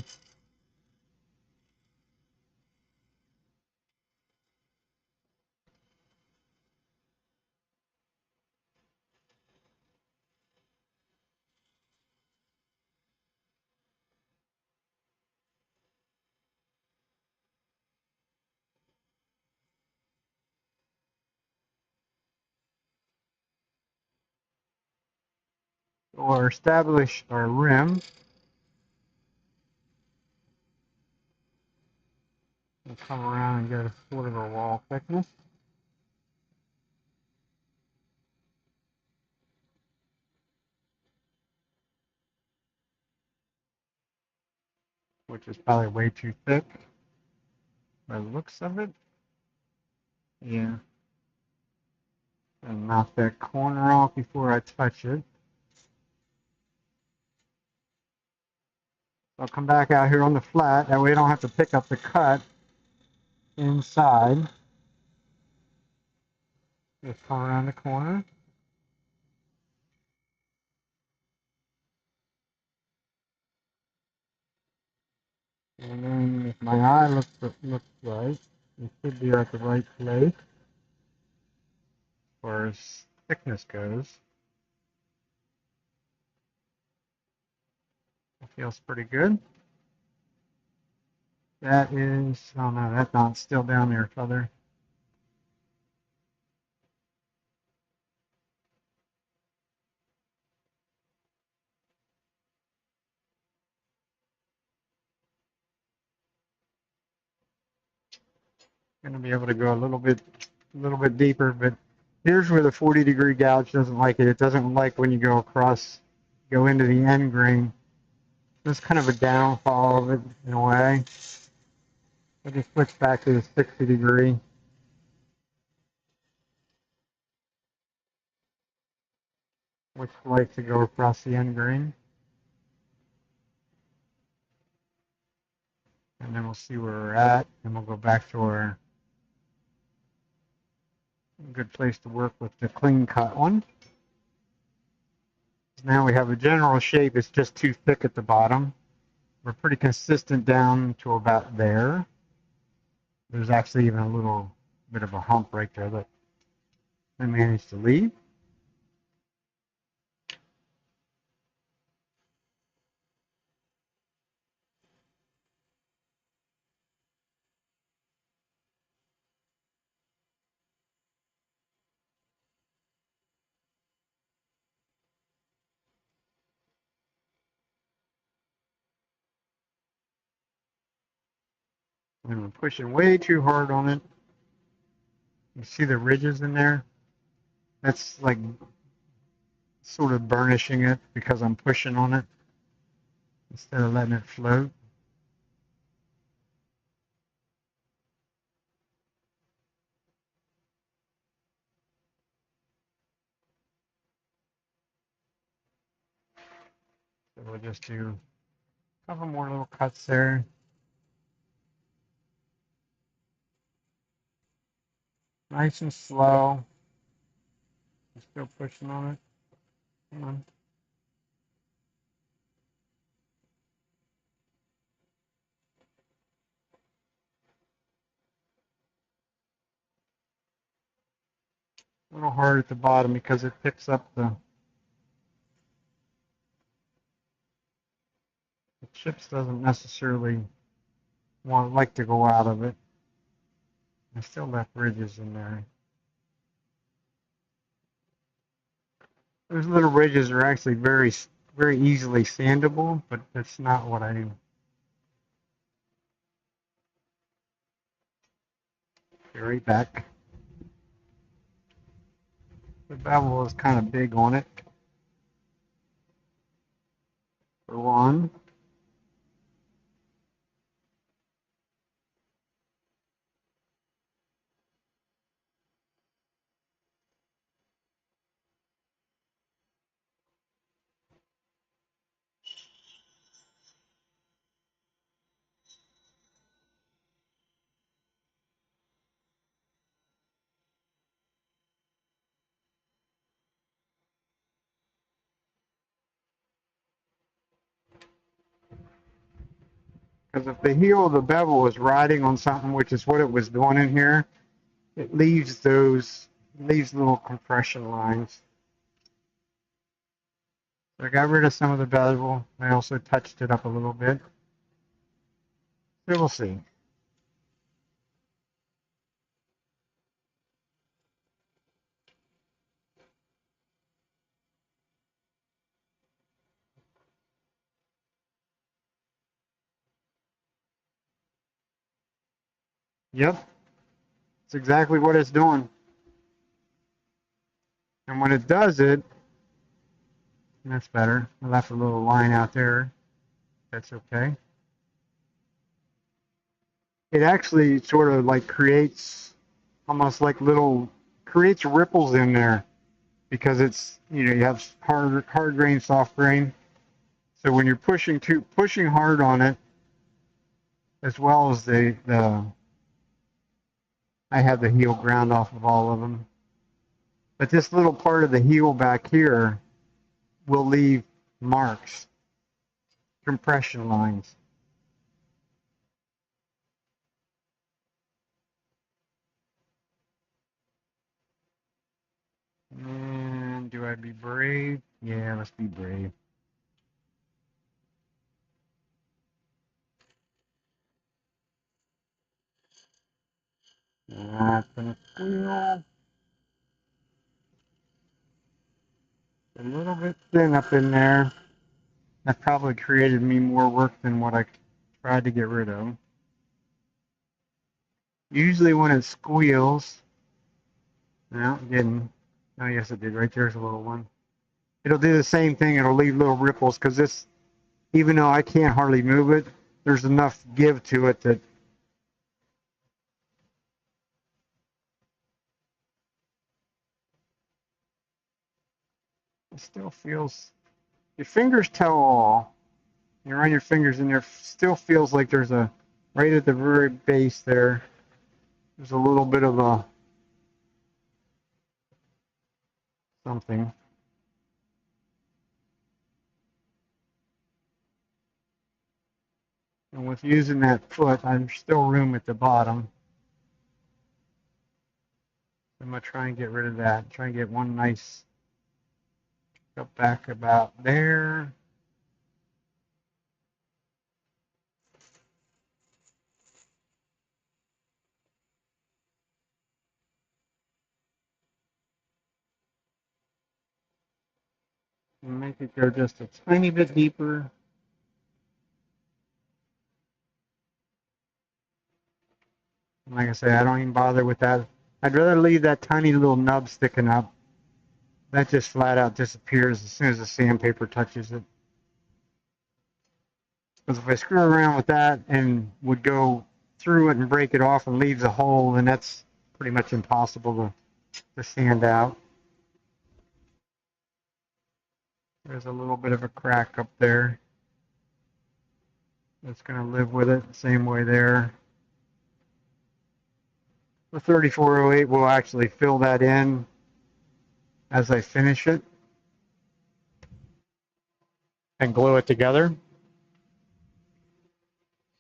Or establish our rim. We'll come around and get a sort of a wall thickness. Which is probably way too thick by the looks of it. Yeah. And knock that corner off before I touch it. I'll come back out here on the flat. That way I don't have to pick up the cut inside. Just come around the corner. And then if my eye looks right, it should be at the right place as far as thickness goes. It feels pretty good. That is, oh no, that knot's still down there, feather. Going to be able to go a little bit deeper, but here's where the 40-degree gouge doesn't like it. It doesn't like when you go across, go into the end grain. That's kind of a downfall of it in a way. I just switch back to the 60-degree. Which likes to go across the end grain. And then we'll see where we're at, and we'll go back to our good place to work with the clean cut one. Now we have a general shape. It's just too thick at the bottom. We're pretty consistent down to about there. There's actually even a little bit of a hump right there that I managed to leave. And I'm pushing way too hard on it. You see the ridges in there? That's like sort of burnishing it because I'm pushing on it instead of letting it float. So we'll just do a couple more little cuts there. Nice and slow. I'm still pushing on it. Come on. A little hard at the bottom because it picks up the chips doesn't necessarily like to go out of it. I still left ridges in there. Those little ridges are actually very easily sandable, but that's not what I do. Be right back. The bevel is kind of big on it, for one. Because if the heel of the bevel is riding on something, which is what it was doing in here, it leaves little compression lines. So I got rid of some of the bevel. I also touched it up a little bit. So we'll see. Yep, it's exactly what it's doing. And when it does it, that's better. I left a little line out there. That's okay. It actually sort of like creates almost like creates ripples in there because it's, you have hard grain, soft grain. So when you're pushing hard on it, as well as I have the heel ground off of all of them. But this little part of the heel back here will leave marks, compression lines. And do I be brave? Yeah, let's be brave. That's gonna squeal. A little bit thin up in there. That probably created me more work than what I tried to get rid of. Usually when it squeals, no, it didn't. Oh, yes, it did. Right there's a little one. It'll do the same thing. It'll leave little ripples because this, even though I can't hardly move it, there's enough give to it that it still feels. Your fingers tell all. You run your fingers in there, still feels like there's right at the very base there, there's a little bit of a something. And with using that foot, there's still room at the bottom. I'm going to try and get rid of that. Try and get one nice up back about there. And make it go just a tiny bit deeper. And like I say, I don't even bother with that. I'd rather leave that tiny little nub sticking up. That just flat out disappears as soon as the sandpaper touches it. Because if I screw around with that and would go through it and break it off and leave the hole, then that's pretty much impossible to sand out. There's a little bit of a crack up there. That's going to live with it the same way there. The 3408 will actually fill that in as I finish it and glue it together.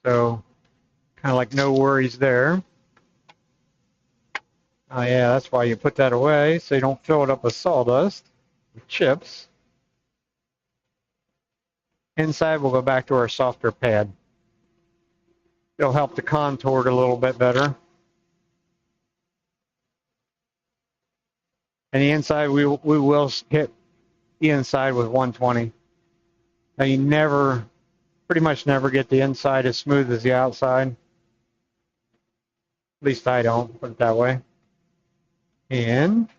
So kind of like no worries there. Oh yeah, that's why you put that away so you don't fill it up with sawdust, with chips. Inside we'll go back to our softer pad. It'll help to contour it a little bit better. And the inside we will hit the inside with 120. Now you pretty much never get the inside as smooth as the outside. At least I don't, put it that way. And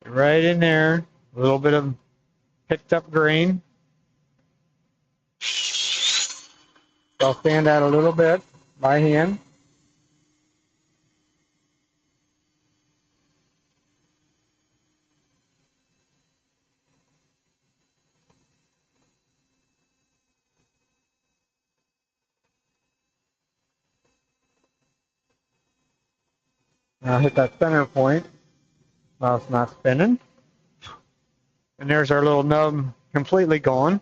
right in there, a little bit of picked up grain. I'll sand that a little bit by hand. Now hit that center point while it's not spinning. And there's our little nub completely gone.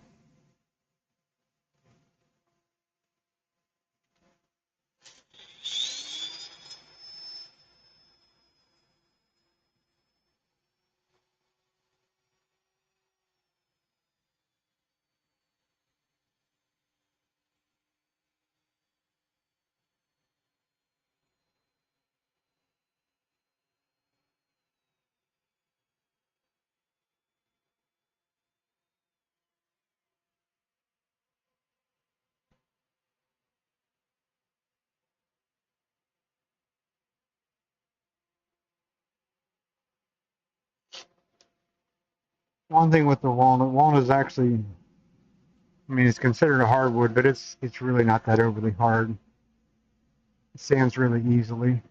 One thing with the walnut is actually, I mean, it's considered a hardwood, but it's really not that overly hard. It sands really easily.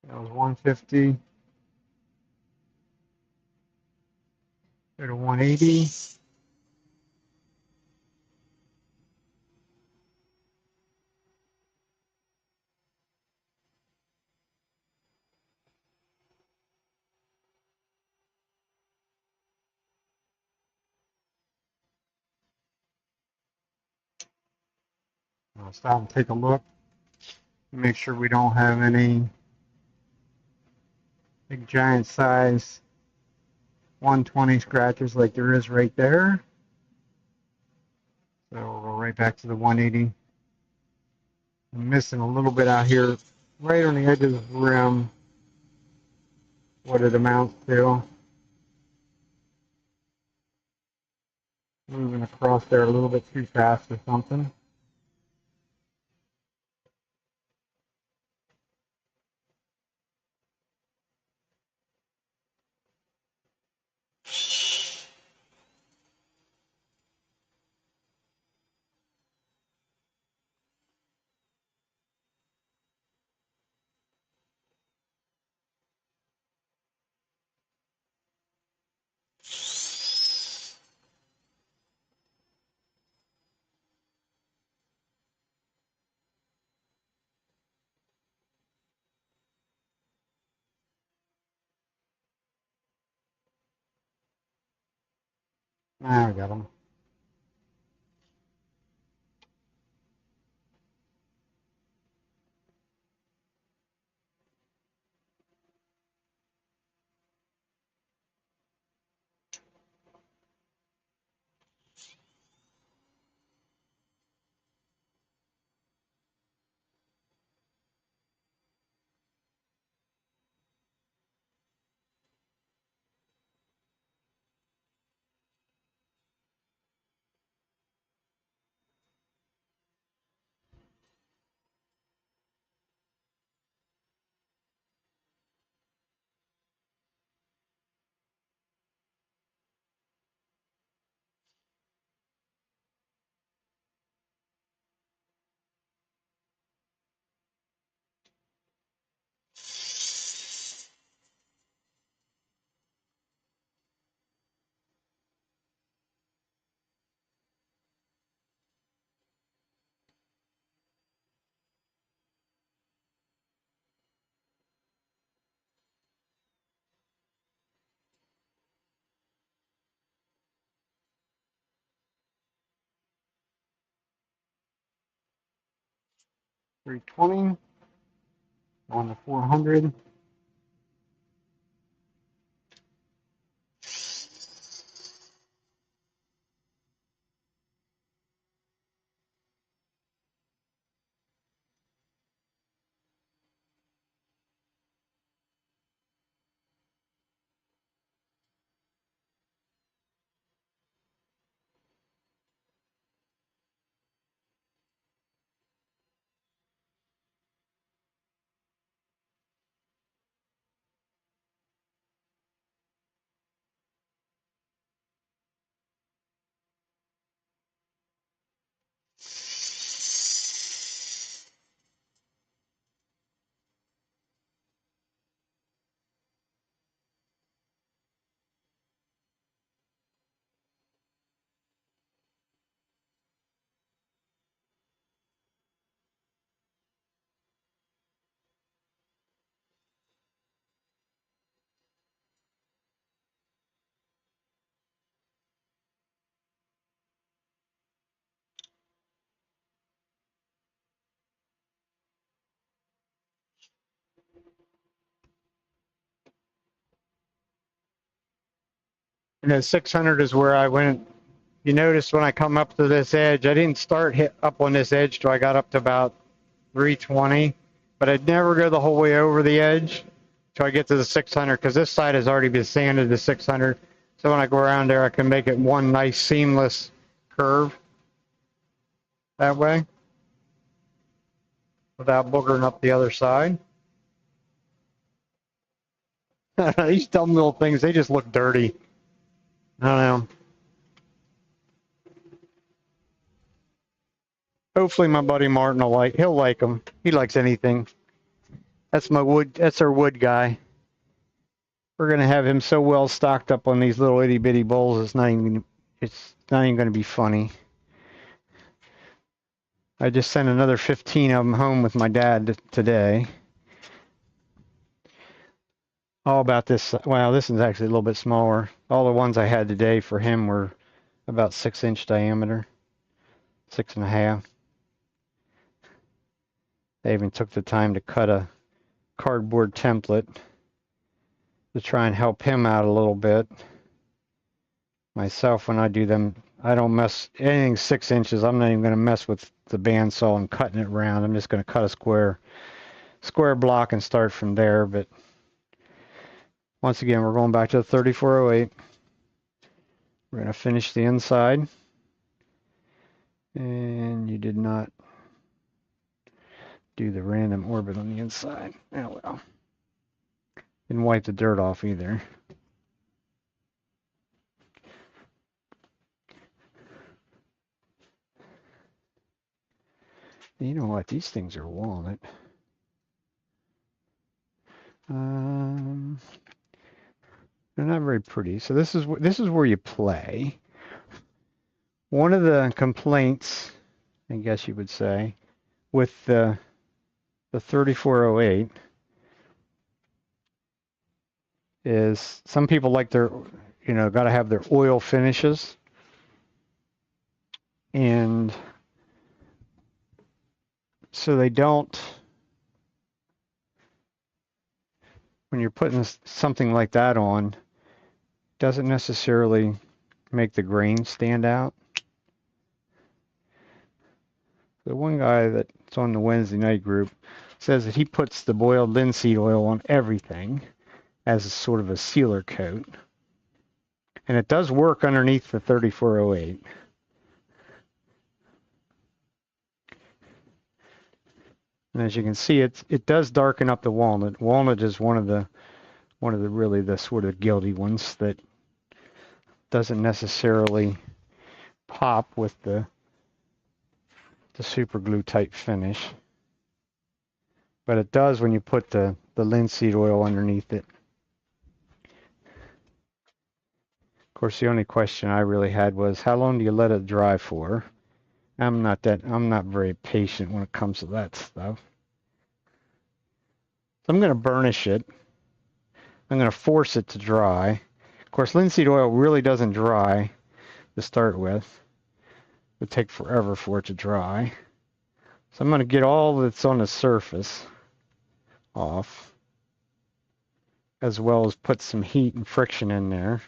That was 150. Go to 180. I'll stop and take a look. Make sure we don't have any big giant size 120 scratches like there is right there. So we'll go right back to the 180. I'm missing a little bit out here, right on the edge of the rim, what it amounts to. Moving across there a little bit too fast or something. Now I got them. 320 on the 400. And the 600 is where I went. You notice when I come up to this edge, I didn't start hit up on this edge till I got up to about 320, but I'd never go the whole way over the edge till I get to the 600 because this side has already been sanded to 600. So when I go around there, I can make it one nice seamless curve that way without boogering up the other side. These dumb little things, they just look dirty. I don't know. Hopefully my buddy Martin he'll like them. He likes anything. That's our wood guy. We're gonna have him so well stocked up on these little itty bitty bowls, it's not even gonna be funny. I just sent another 15 of them home with my dad today. All about this, well, this is actually a little bit smaller. All the ones I had today for him were about 6-inch diameter, 6.5. They even took the time to cut a cardboard template to try and help him out a little bit. Myself, when I do them, I don't mess anything 6 inches. I'm not even going to mess with the bandsaw and cutting it round. I'm just going to cut a square block and start from there. But once again, we're going back to the 3408. We're going to finish the inside. And you did not do the random orbit on the inside. Oh well. Didn't wipe the dirt off either. You know what? These things are walnut. They're not very pretty. So this is where you play. One of the complaints, I guess you would say, with the 3408 is some people like their, got to have their oil finishes. And so they don't, when you're putting something like that on, doesn't necessarily make the grain stand out. The one guy that's on the Wednesday night group says that he puts the boiled linseed oil on everything as a sort of a sealer coat. And it does work underneath the 3408. And as you can see, it does darken up the walnut. Walnut is one of the really the sort of guilty ones that doesn't necessarily pop with the super glue type finish. But it does when you put the linseed oil underneath it. Of course, the only question I really had was, how long do you let it dry for? I'm not very patient when it comes to that stuff. So I'm going to burnish it. I'm going to force it to dry. Of course, linseed oil really doesn't dry to start with. It would take forever for it to dry. So I'm going to get all that's on the surface off, as well as put some heat and friction in there.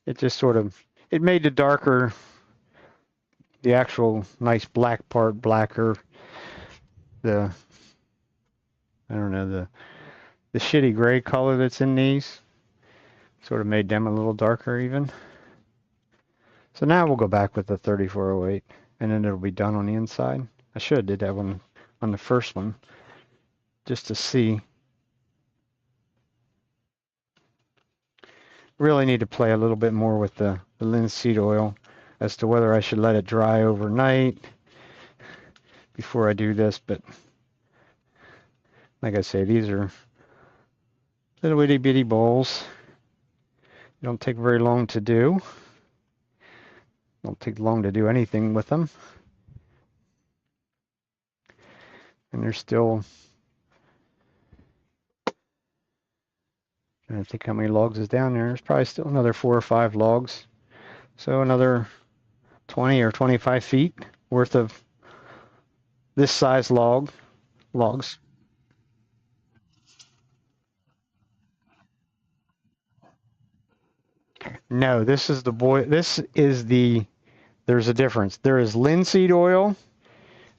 It just sort of, it made the actual nice black part blacker. I don't know, the shitty gray color that's in these sort of made them a little darker even. So now we'll go back with the 3408 and then it'll be done on the inside. I should have did that one on the first one just to see. Really need to play a little bit more with the linseed oil as to whether I should let it dry overnight before I do this, but like I say, these are little itty bitty bowls. They don't take very long to do. Don't take long to do anything with them. And they're still, I think how many logs is down there. There's probably still another 4 or 5 logs. So another 20 or 25 feet worth of this size logs. No, this is there's a difference. There is linseed oil,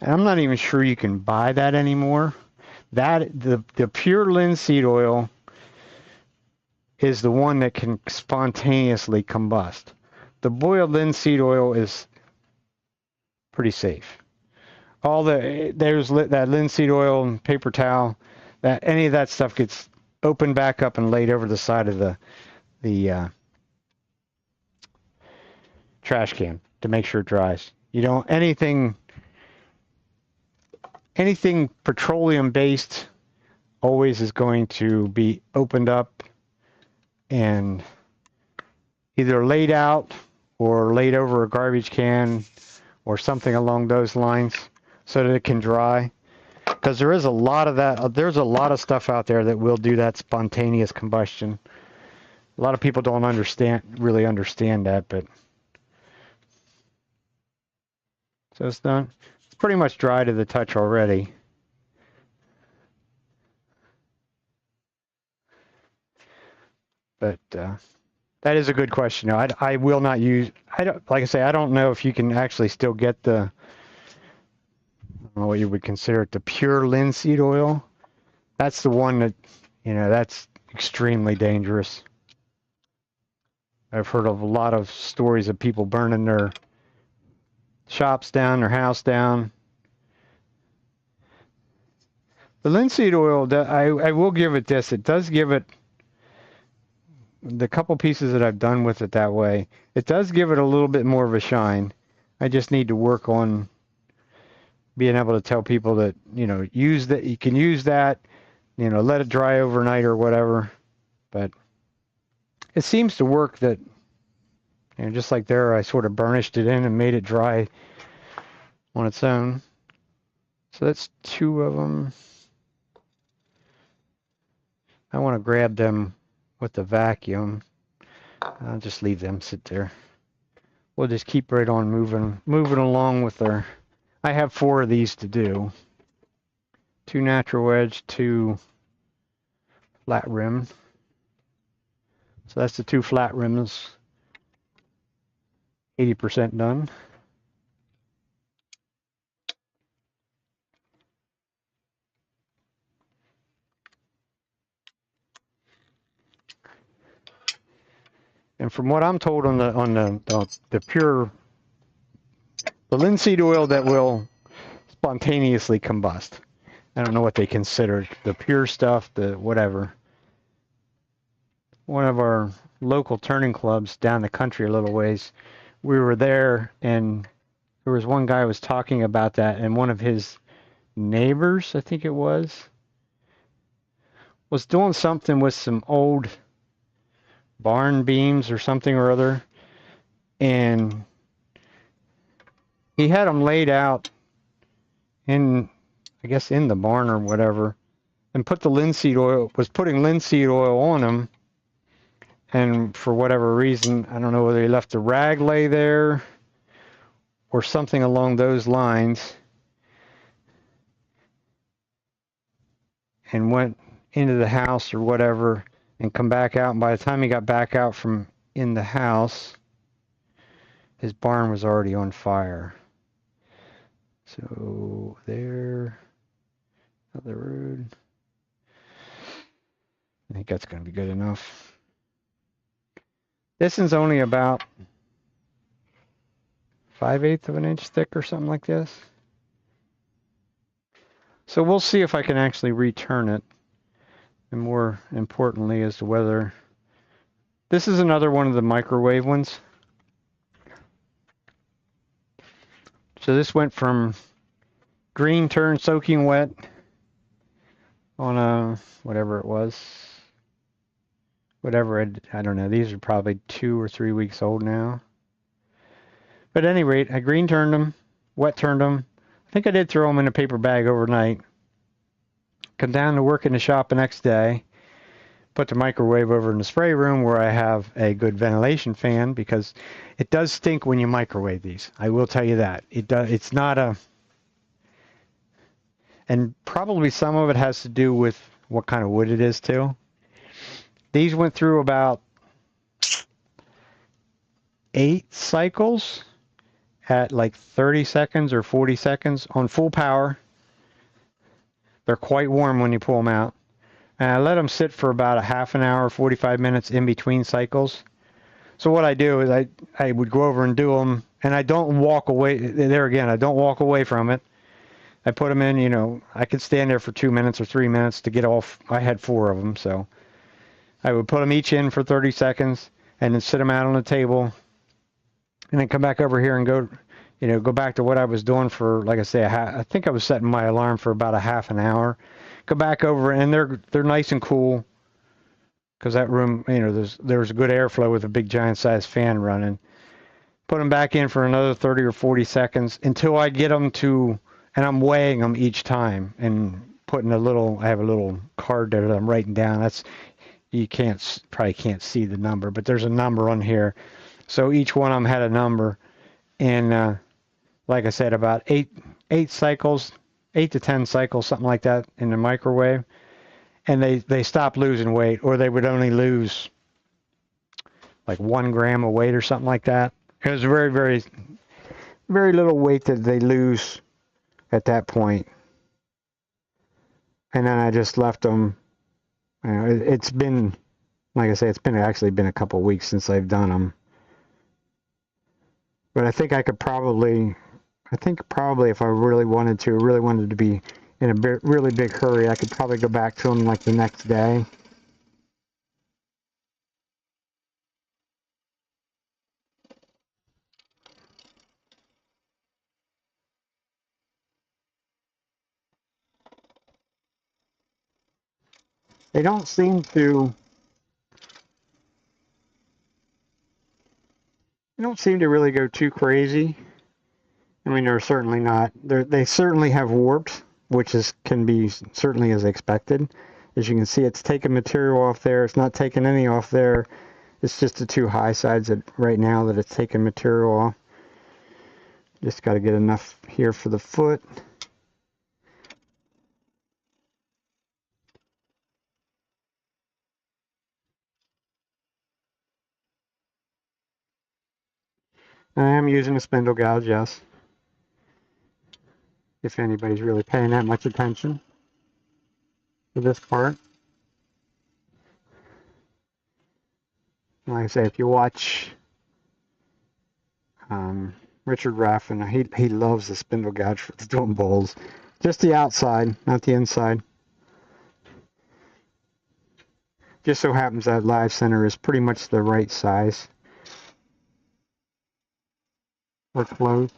and I'm not even sure you can buy that anymore. The pure linseed oil is the one that can spontaneously combust. The boiled linseed oil is pretty safe. There's that linseed oil and paper towel, that any of that stuff gets opened back up and laid over the side of the trash can to make sure it dries. You don't anything petroleum based always is going to be opened up and either laid out or laid over a garbage can or something along those lines so that it can dry. Because there is a lot of that. There's a lot of stuff out there that will do that spontaneous combustion. A lot of people don't really understand that, but so it's done. It's pretty much dry to the touch already. But that is a good question. No, I will not use. Like I say, I don't know if you can actually still get I don't know what you would consider it, the pure linseed oil. That's the one that, that's extremely dangerous. I've heard of a lot of stories of people burning their shops down, their house down. The linseed oil, I will give it this. It does give it, the couple pieces that I've done with it that way, it does give it a little bit more of a shine. I just need to work on being able to tell people that, use that, you can use that, let it dry overnight or whatever. But it seems to work that, just like there, I sort of burnished it in and made it dry on its own. So that's 2 of them. I want to grab them with the vacuum. I'll just leave them sit there. We'll just keep right on moving along with our, I have 4 of these to do. 2 natural wedge, 2 flat rim. So that's the 2 flat rims, 80% done. And from what I'm told on the pure, the linseed oil that will spontaneously combust. I don't know what they consider the pure stuff, the whatever. One of our local turning clubs down the country a little ways, we were there and there was one guy who was talking about that, and one of his neighbors, I think it was doing something with some old barn beams or something or other, and he had them laid out in, I guess, in the barn or whatever. and put the linseed oil, was putting linseed oil on them, and for whatever reason, I don't know whether he left a rag lay there or something along those lines, and went into the house or whatever and come back out, and by the time he got back out from in the house, his barn was already on fire. So there, other road. I think that's going to be good enough. This one's only about 5/8 of an inch thick or something like this. So we'll see if I can actually return it. And more importantly, as to whether this is another one of the microwave ones. So this went from green turned soaking wet on a whatever it was. Whatever, I don't know. These are probably 2 or 3 weeks old now. But at any rate, I green turned them, wet turned them. I think I did throw them in a paper bag overnight. Come down to work in the shop the next day. Put the microwave over in the spray room where I have a good ventilation fan, because it does stink when you microwave these. I will tell you that. It does. It's not a... And probably some of it has to do with what kind of wood it is too. These went through about 8 cycles at like 30 seconds or 40 seconds on full power. They're quite warm when you pull them out. And I let them sit for about a half an hour, 45 minutes in between cycles. So what I do is I would go over and do them, and I don't walk away. There again, I don't walk away from it. I put them in, you know, I could stand there for 2 minutes or 3 minutes to get off. I had 4 of them, so I would put them each in for 30 seconds and then sit them out on the table, and then come back over here and go, you know, go back to what I was doing for, like I say, I think I was setting my alarm for about a half an hour. Go back over, and they're nice and cool, because that room, you know, there's good airflow with a big giant sized fan running. Put them back in for another 30 or 40 seconds until I get them to, and I'm weighing them each time and putting I have a little card there that I'm writing down. That's, you probably can't see the number, but there's a number on here. So each one of them had a number, and like I said, about eight cycles, 8 to 10 cycles, something like that in the microwave, and they stopped losing weight, or they would only lose like 1 gram of weight or something like that. It was very, very, very little weight that they lose at that point. And then I just left them. You know, it's been, like I say, it's actually been a couple weeks since I've done them. But I think probably if I really wanted to be in a really big hurry, I could probably go back to them like the next day. They don't seem to really go too crazy. I mean, they're certainly not. They certainly have warped, which can be certainly as expected. As you can see, it's taking material off there. It's not taking any off there. It's just the 2 high sides right now that it's taking material off. Just got to get enough here for the foot. I am using a spindle gouge, yes. If anybody's really paying that much attention to this part. Like I say, if you watch Richard Raffin, he loves the spindle gouge for doing bowls. Just the outside, not the inside. Just so happens that live center is pretty much the right size. Or close.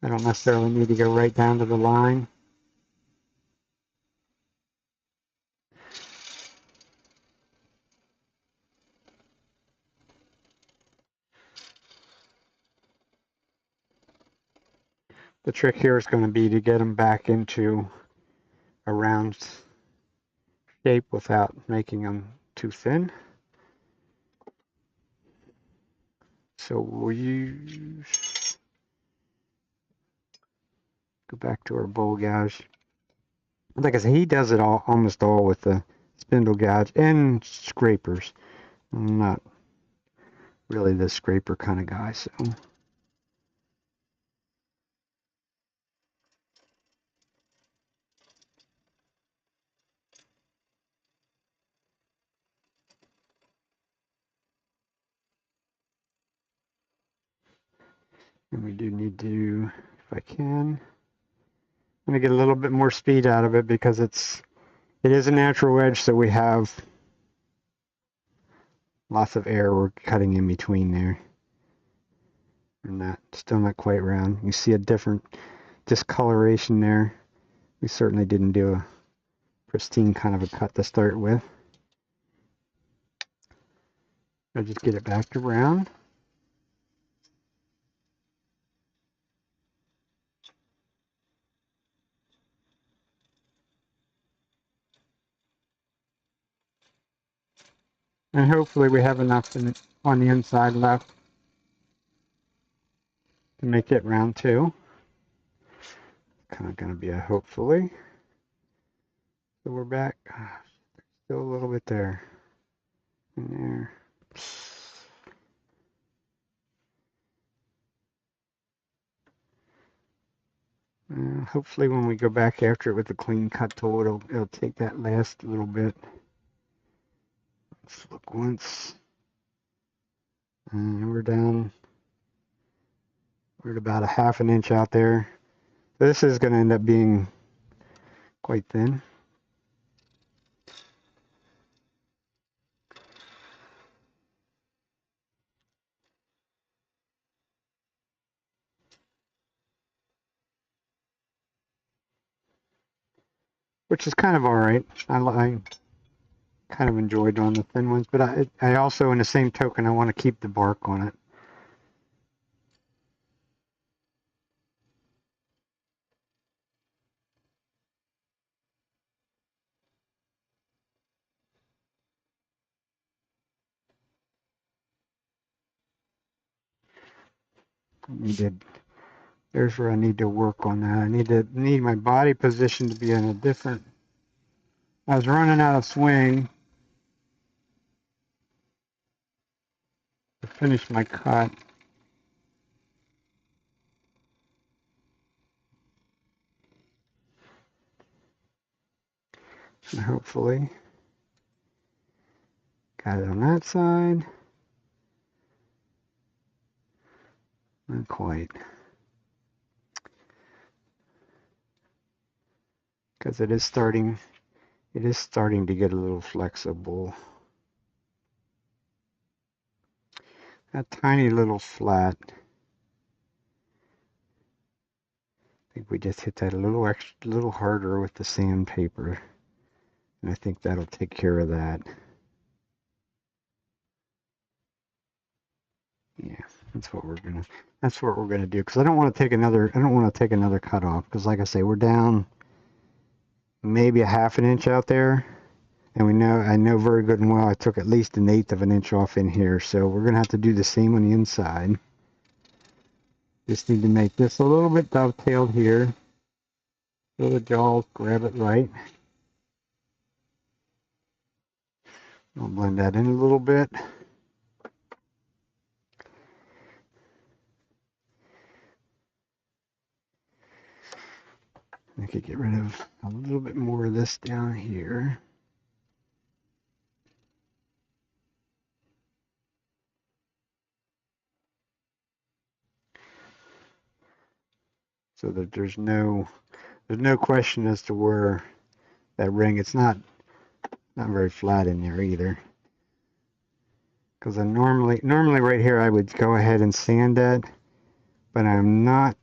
I don't necessarily need to go right down to the line. The trick here is going to be to get them back into around shape without making them too thin. So we'll use, go back to our bowl gouge. Like I said, he does it all, almost all with the spindle gouge and scrapers. I'm not really the scraper kind of guy, so. And we do need to, if I can, I'm going to get a little bit more speed out of it because it is a natural wedge, so we have lots of air we're cutting in between there. And still not quite round. You see a different discoloration there. We certainly didn't do a pristine kind of a cut to start with. I'll just get it back to round. And hopefully we have enough on the inside left to make it round too. Kind of going to be a hopefully. So we're back. Still a little bit there. In there. Hopefully when we go back after it with the clean cut tool, it'll take that last little bit. Let's look once. And we're down. We're at about a ½ an inch out there. This is going to end up being quite thin. Which is kind of all right. I kind of enjoyed on the thin ones, but I also, in the same token, I want to keep the bark on it. There's where I need to work on that. I need my body position to be in a different. I was running out of swing to finish my cut. And hopefully got it on that side. Not quite. Because it is starting to get a little flexible. That tiny little flat. I think we just hit that a little harder with the sandpaper. And I think that'll take care of that. Yeah, that's what we're gonna do. Because I don't want to take another cut off. Because like I say, we're down maybe a ½ an inch out there. And I know very good and well I took at least 1/8 of an inch off in here. So we're gonna have to do the same on the inside. Just need to make this a little bit dovetailed here. So the jaws grab it right. I'll blend that in a little bit. I could get rid of a little bit more of this down here. So that there's no question as to where that ring, it's not very flat in there either. Because I normally right here I would go ahead and sand that, but I'm not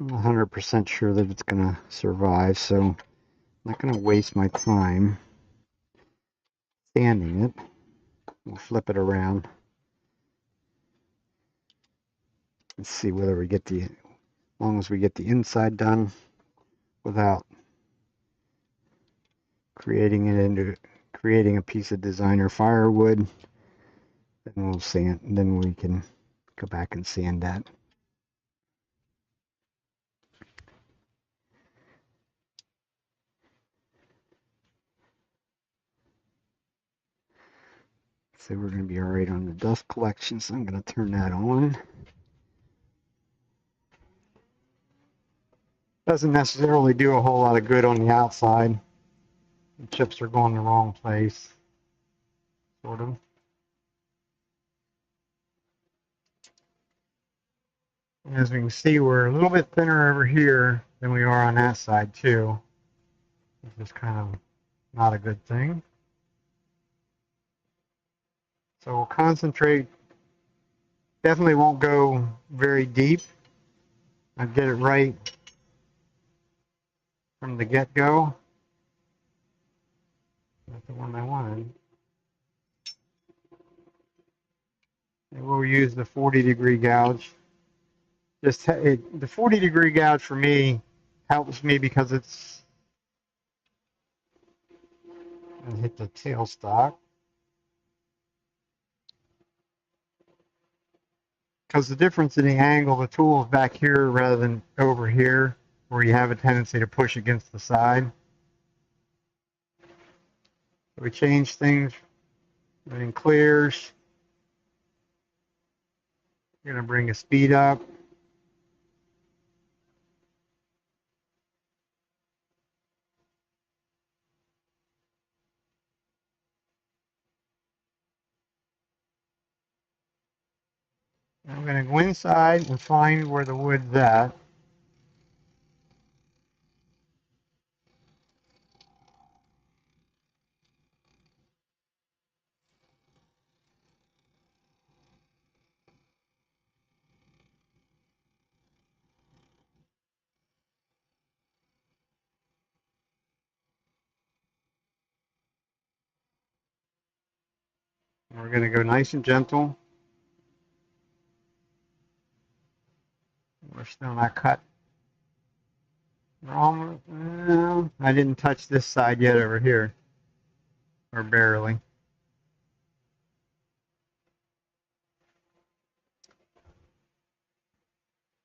100% sure that it's going to survive, so I'm not going to waste my time sanding it. We'll flip it around. Let's see whether we get as long as we get the inside done without creating a piece of designer firewood. Then we'll sand. Then we can go back and sand that. So we're going to be all right on the dust collection. So I'm going to turn that on. Doesn't necessarily do a whole lot of good on the outside. The chips are going the wrong place, sort of. And as we can see, we're a little bit thinner over here than we are on that side too. Which is kind of not a good thing. So we'll concentrate. Definitely won't go very deep. I'll get it right from the get-go. That's the one I wanted. And we'll use the 40-degree gouge. The 40-degree gouge for me helps me because it's and hit the tailstock. Because the difference in the angle, the tool is back here rather than over here, where you have a tendency to push against the side. We change things in clears. We're going to bring the speed up. I'm going to go inside and find where the wood's at. And we're going to go nice and gentle. We're still not cut. We're almost, I didn't touch this side yet over here, or barely.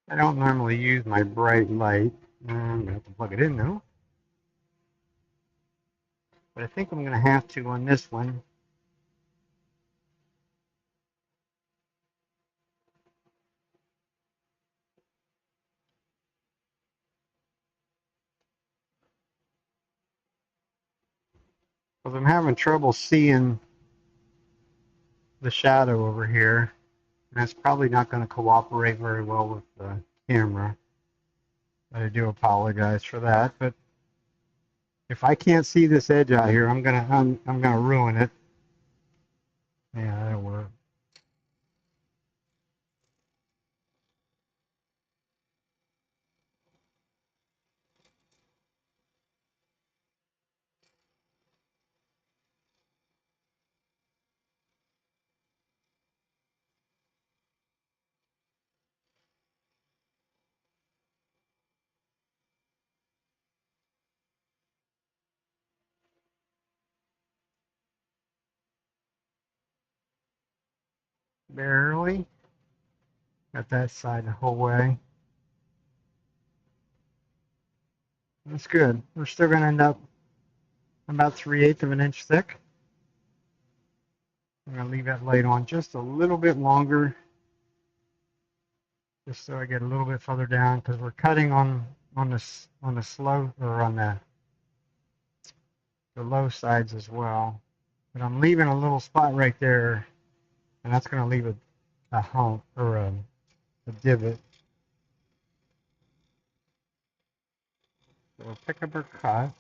I don't normally use my bright light. I'm going to have to plug it in now. But I think I'm going to have to on this one. Because I'm having trouble seeing the shadow over here. And that's probably not going to cooperate very well with the camera. I do apologize for that. But if I can't see this edge out here, I'm gonna ruin it. Yeah, that'll work. Barely. Got that side the whole way. That's good. We're still gonna end up about 3/8 of an inch thick. I'm gonna leave that light on just a little bit longer, just so I get a little bit further down, because we're cutting on the slow, or on the low sides as well. But I'm leaving a little spot right there, and that's gonna leave a hump, or a divot. So we'll pick up our cut.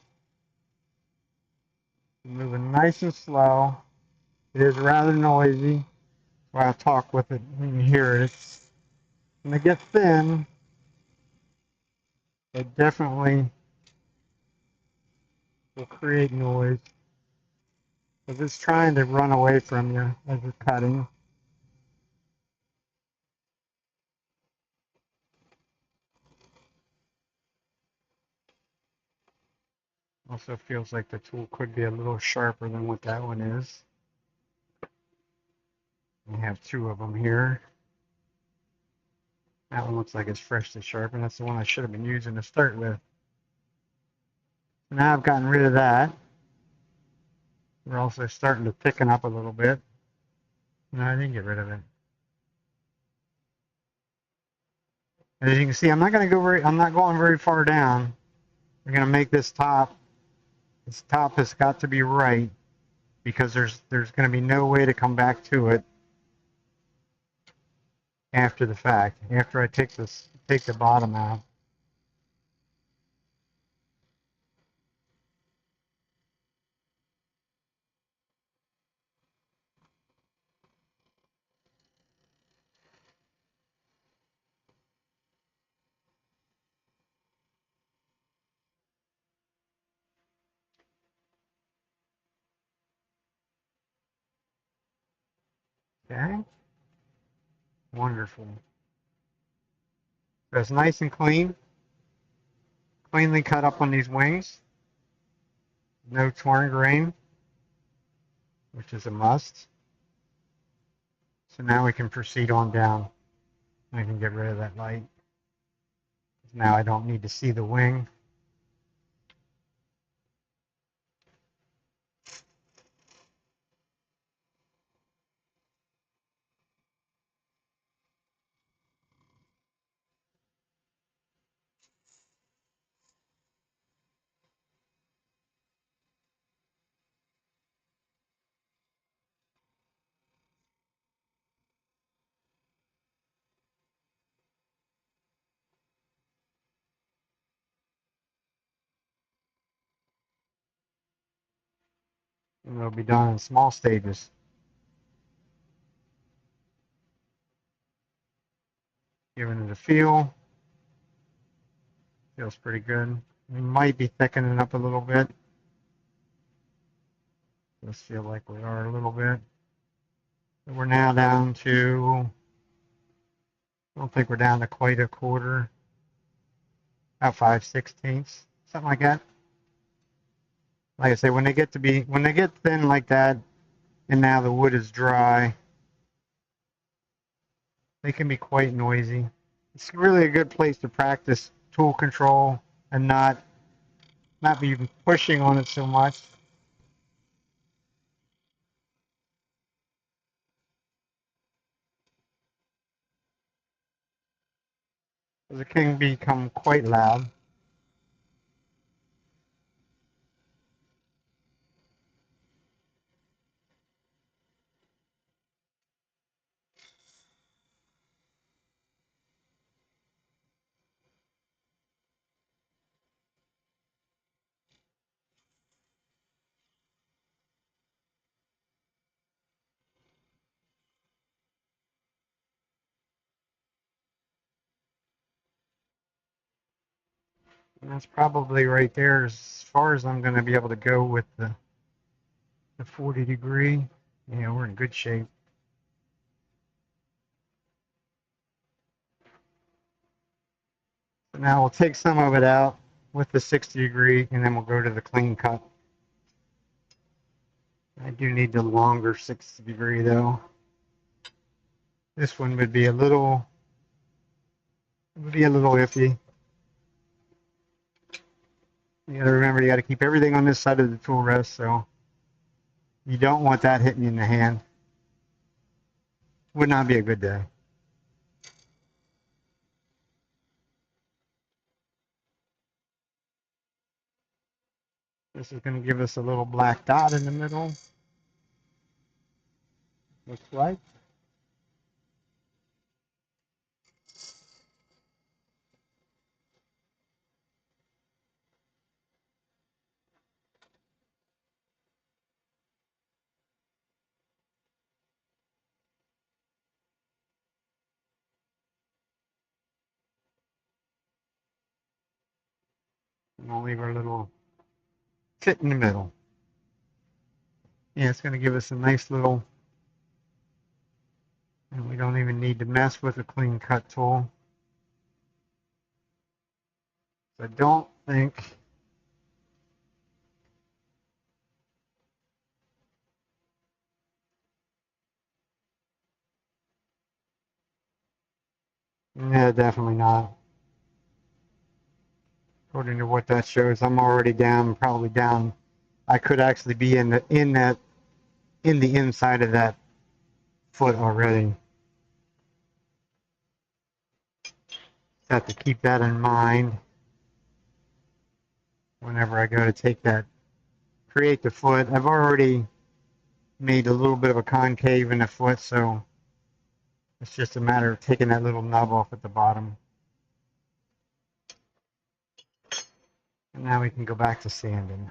Moving nice and slow. It is rather noisy. While I talk with it, you can hear it. When they get thin, it definitely will create noise. Because it's trying to run away from you as you're cutting. Also feels like the tool could be a little sharper than what that one is. We have two of them here. That one looks like it's fresh to sharpen. That's the one I should have been using to start with. Now I've gotten rid of that. We're also starting to thicken up a little bit. No, I didn't get rid of it. As you can see, I'm not going very far down. We're going to make this top. This top has got to be right because there's going to be no way to come back to it after the fact. After I take the bottom out. Okay. Wonderful. So it's nice and clean. Cleanly cut up on these wings. No torn grain, which is a must. So now we can proceed on down. I can get rid of that light. Now I don't need to see the wing. And it'll be done in small stages. Giving it a feel. Feels pretty good. We might be thickening up a little bit. Let's feel like we are a little bit. But we're now down to, I don't think we're down to quite a quarter. About 5/16, something like that. Like I say, when they get thin like that, and now the wood is dry, they can be quite noisy. It's really a good place to practice tool control and not be pushing on it so much. Because it can become quite loud. And that's probably right there as far as I'm going to be able to go with the 40 degree. Yeah, we're in good shape. So now we'll take some of it out with the 60 degree, and then we'll go to the clean cut. I do need the longer 60 degree though. This one would be a little iffy. You got to remember, you got to keep everything on this side of the tool rest, so you don't want that hitting you in the hand. Would not be a good day. This is going to give us a little black dot in the middle. Looks like. And we'll leave our little fit in the middle. Yeah, it's going to give us a nice little, and we don't even need to mess with a clean cut tool. I don't think definitely not. According to what that shows, I'm already down, probably down. I could actually be in the inside of that foot already. Have to keep that in mind whenever I go to take that, create the foot. I've already made a little bit of a concave in the foot, so it's just a matter of taking that little nub off at the bottom. And now we can go back to sanding.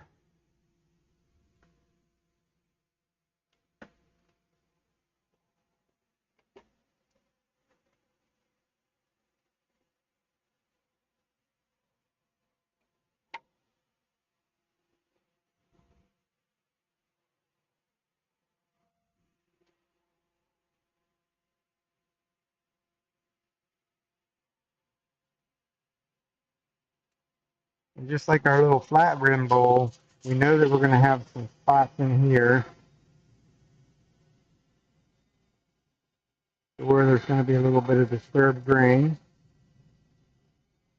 And just like our little flat rim bowl, we know that we're going to have some spots in here where there's going to be a little bit of disturbed grain.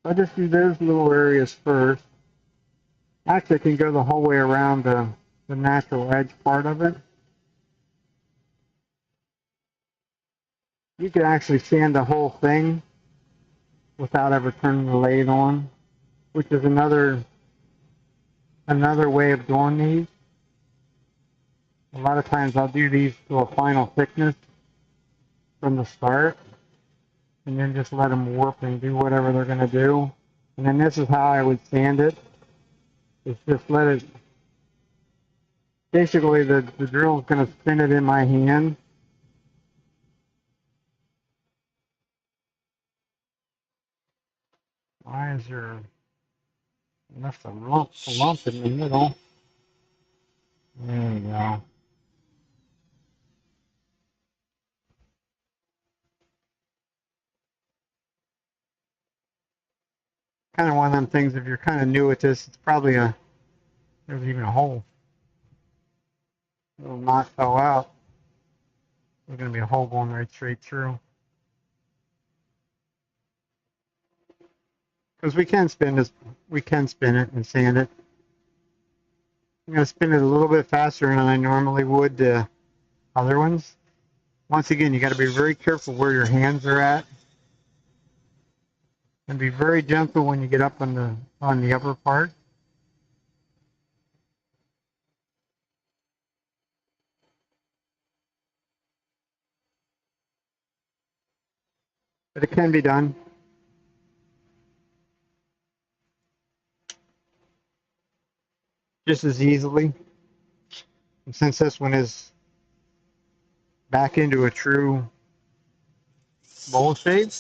I'll just do those little areas first. Actually, I can go the whole way around the natural edge part of it. You could actually sand the whole thing without ever turning the lathe on, which is another way of doing these. A lot of times I'll do these to a final thickness from the start, and then just let them warp and do whatever they're going to do. And then this is how I would sand it. It's just let it, basically the drill is going to spin it in my hand. Why is there left a lump in the middle? There you go. Kind of one of them things, if you're kind of new at this, it's probably there's even a hole. It'll not fell out. There's going to be a hole going right straight through. Because we can spin this, we can spin it and sand it. I'm going to spin it a little bit faster than I normally would the other ones. Once again, you got to be very careful where your hands are at. And be very gentle when you get up on the upper part. But it can be done. Just as easily. And since this one is back into a true bowl shape,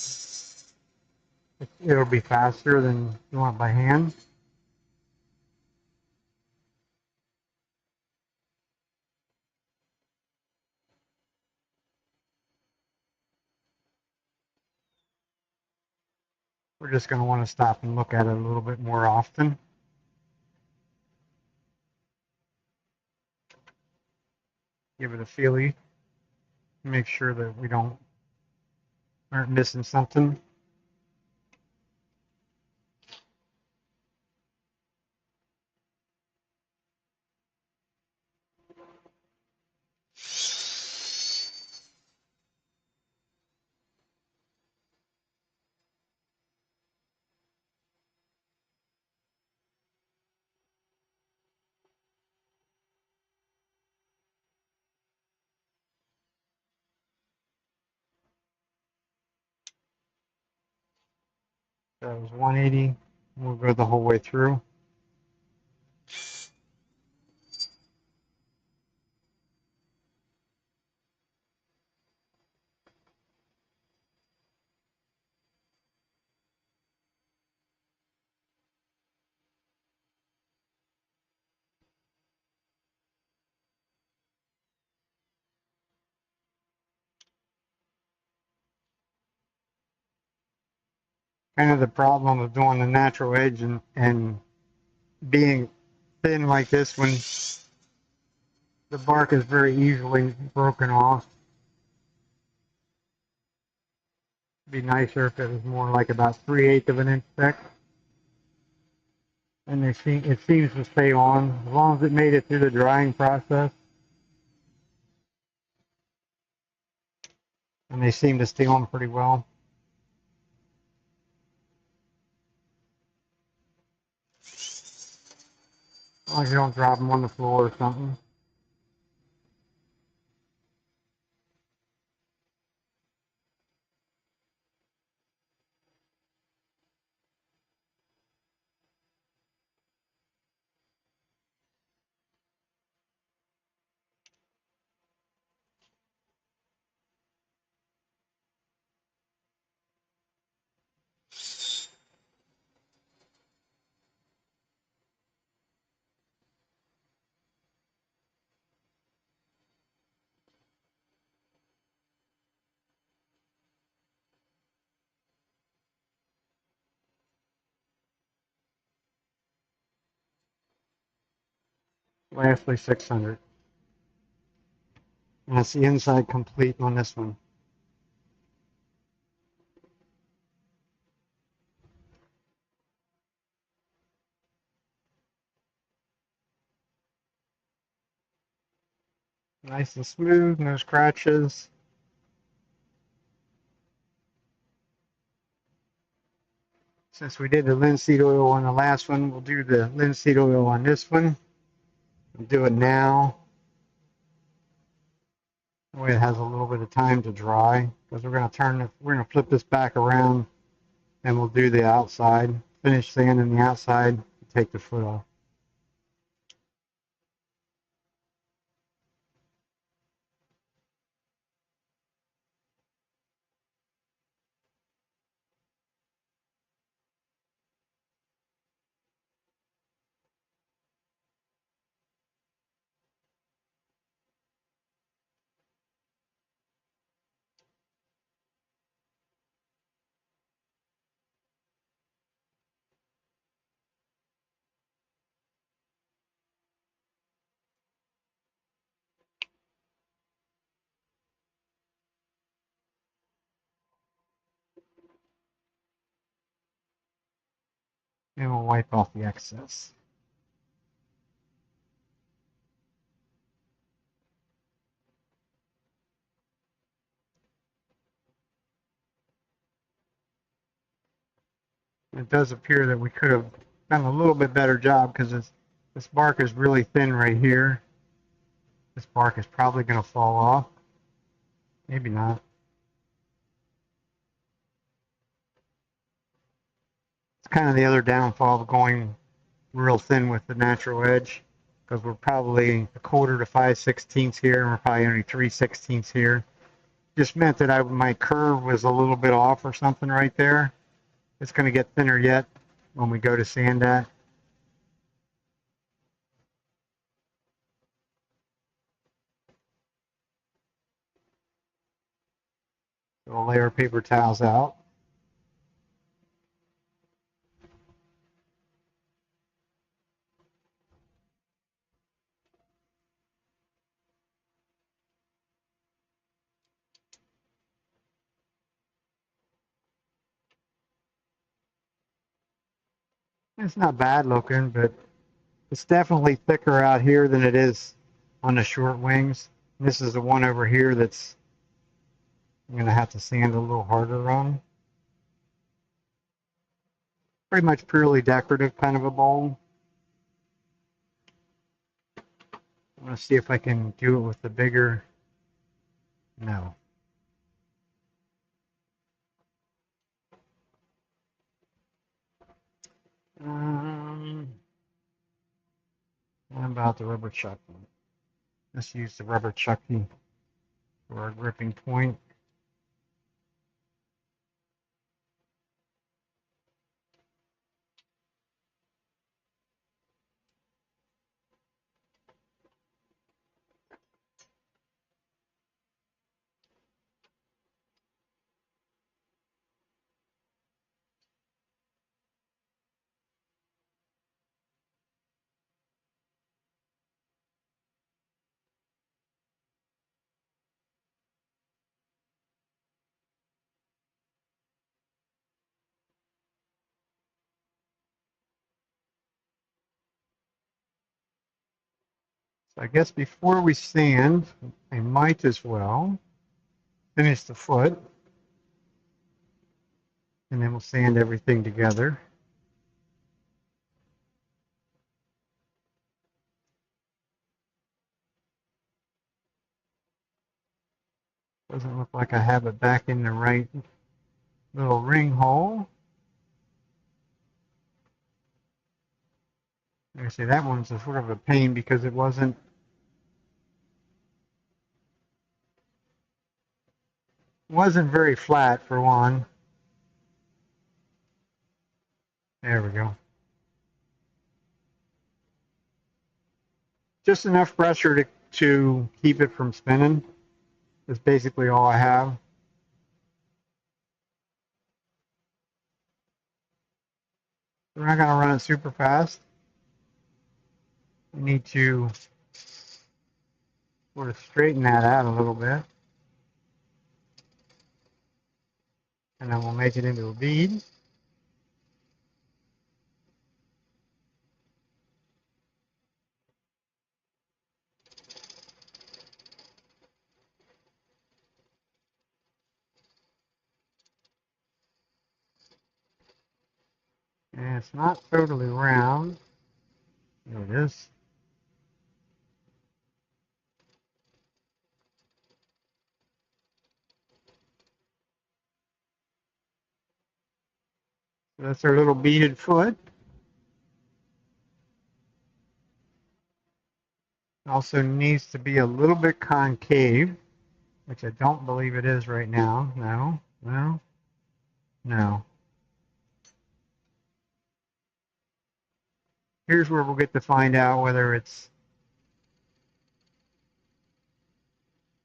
it'll be faster than doing it by hand. We're just going to want to stop and look at it a little bit more often. Give it a feelie. Make sure that we aren't missing something. That was 180. We'll go the whole way through. Kind of the problem of doing the natural edge and being thin like this when the bark is very easily broken off. Be nicer if it was more like about 3/8 of an inch thick. And it seems to stay on as long as it made it through the drying process. And they seem to stay on pretty well. As long as you don't drop them on the floor or something. Lastly, 600. And that's the inside complete on this one. Nice and smooth, no scratches. Since we did the linseed oil on the last one, we'll do the linseed oil on this one. We'll do it now. That way it has a little bit of time to dry, because we're going to flip this back around and we'll do the outside. Finish sanding the outside, take the foot off. And we'll wipe off the excess. It does appear that we could have done a little bit better job, because this bark is really thin right here. This bark is probably going to fall off. Maybe not. It's kind of the other downfall of going real thin with the natural edge, because we're probably 1/4 to 5/16 here, and we're probably only 3/16 here. Just meant that my curve was a little bit off or something right there. It's going to get thinner yet when we go to sand that. So we'll lay our paper towels out. It's not bad looking, but it's definitely thicker out here than it is on the short wings. This is the one over here that's I'm going to have to sand a little harder on. Pretty much purely decorative kind of a bowl. I'm going to see if I can do it with the bigger. No. What about the rubber chucky? Let's use the rubber chucky for our gripping point. So I guess before we sand, I might as well finish the foot, and then we'll sand everything together. Doesn't look like I have it back in the right little ring hole. Like I say, that one's a sort of a pain because it wasn't very flat for one. There we go. Just enough pressure to keep it from spinning is basically all I have. We're not going to run it super fast. We need to sort of straighten that out a little bit. And then we'll make it into a bead. And it's not totally round. There it is. So that's our little beaded foot. It also needs to be a little bit concave, which I don't believe it is right now. No, no, no. Here's where we'll get to find out whether it's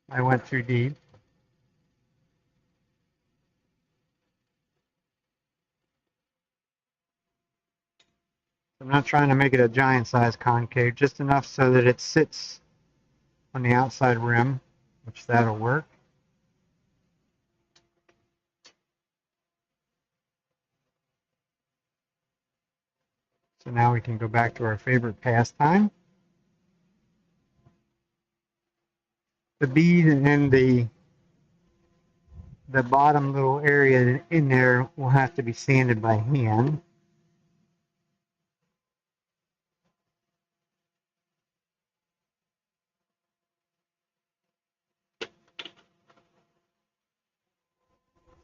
I went too deep. I'm not trying to make it a giant size concave, just enough so that it sits on the outside rim, which that'll work. So now we can go back to our favorite pastime. The bead and the bottom little area in there will have to be sanded by hand.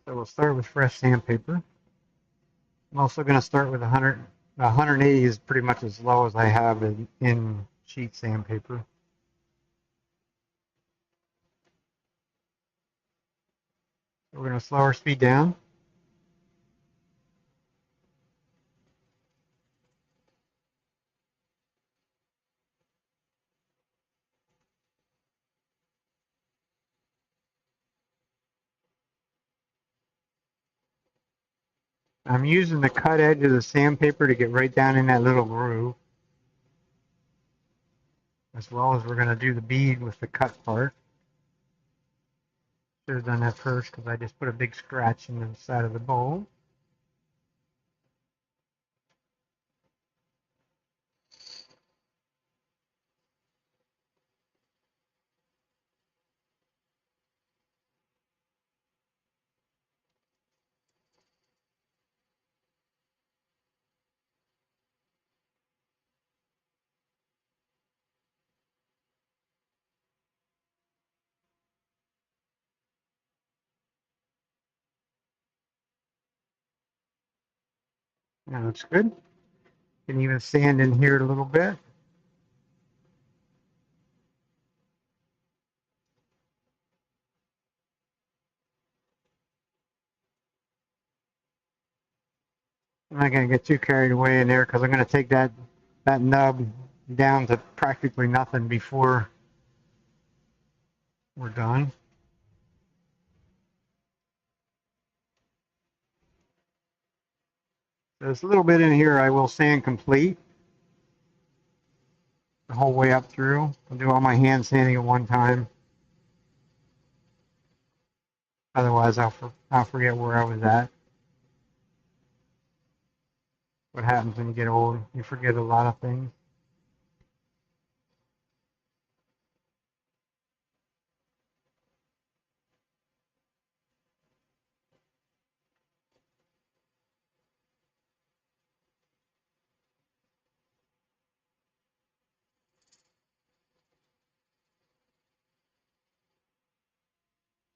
So we'll start with fresh sandpaper. I'm also going to start with 100. 180 is pretty much as low as I have in sheet sandpaper. So we're going to slow our speed down. I'm using the cut edge of the sandpaper to get right down in that little groove, as well as we're going to do the bead with the cut part. Should have done that first because I just put a big scratch in the side of the bowl. That looks good. Can even sand in here a little bit. I'm not going to get too carried away in there because I'm going to take that nub down to practically nothing before we're done. There's a little bit in here I will sand complete the whole way up through. I'll do all my hand sanding at one time. Otherwise, I'll forget where I was at. What happens when you get old? You forget a lot of things.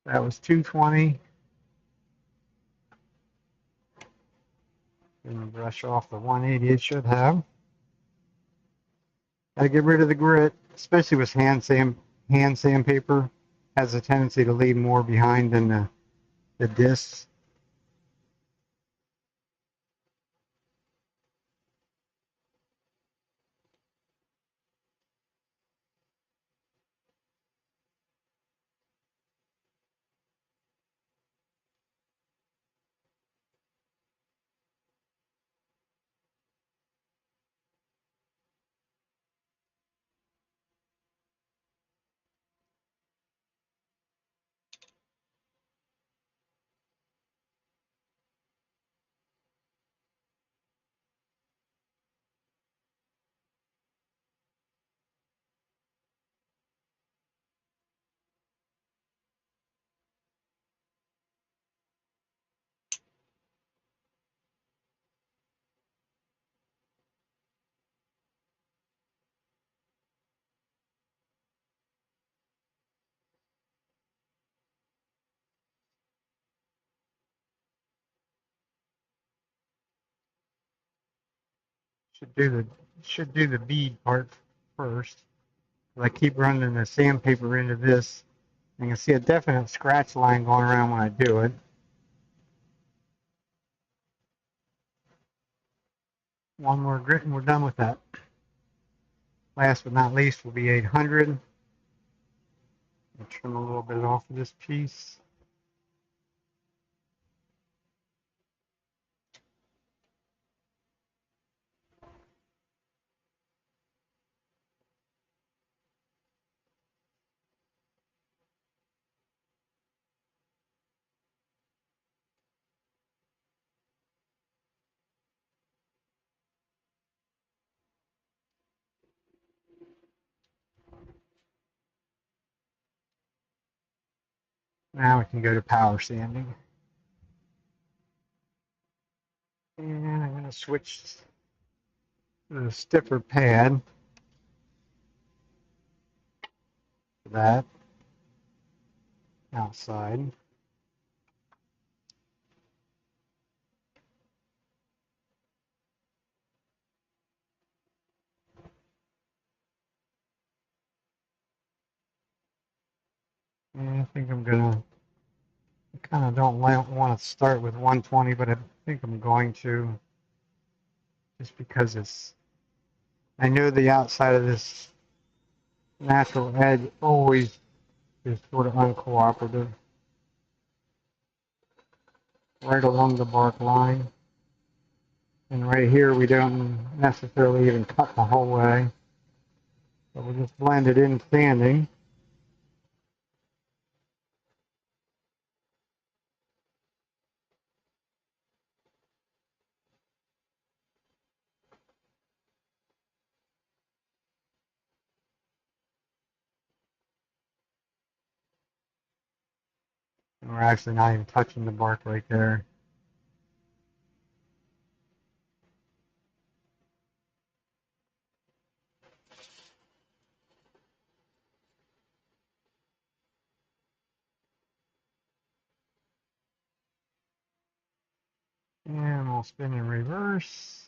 That was 220. Gonna brush off the 180 it should have. Gotta get rid of the grit, especially with hand sandpaper. Has a tendency to leave more behind than the discs. Should do the bead part first. I keep running the sandpaper into this. You can see a definite scratch line going around when I do it. One more grit and we're done with that. Last but not least will be 800. I'll trim a little bit off of this piece. Now we can go to power sanding. And I'm going to switch to the stiffer pad for that outside. And I think I'm going to, I kind of don't want to start with 120, but I think I'm going to, just because it's, I know the outside of this natural edge always is sort of uncooperative. Right along the bark line. And right here we don't necessarily even cut the whole way. So we'll just blend it in sanding. And we're actually not even touching the bark right there. And we'll spin in reverse.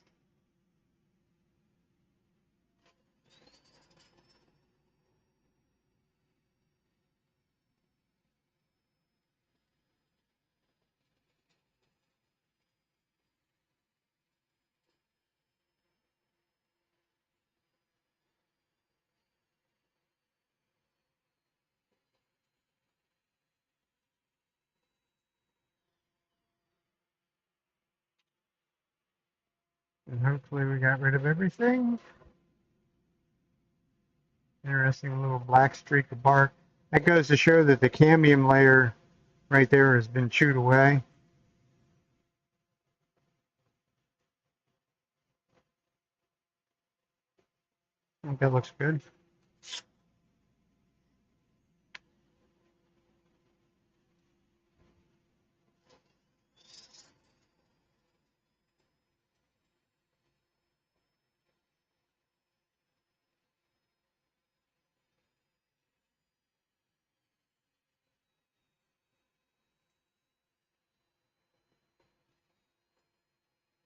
And hopefully we got rid of everything. Interesting little black streak of bark. That goes to show that the cambium layer right there has been chewed away. I think that looks good.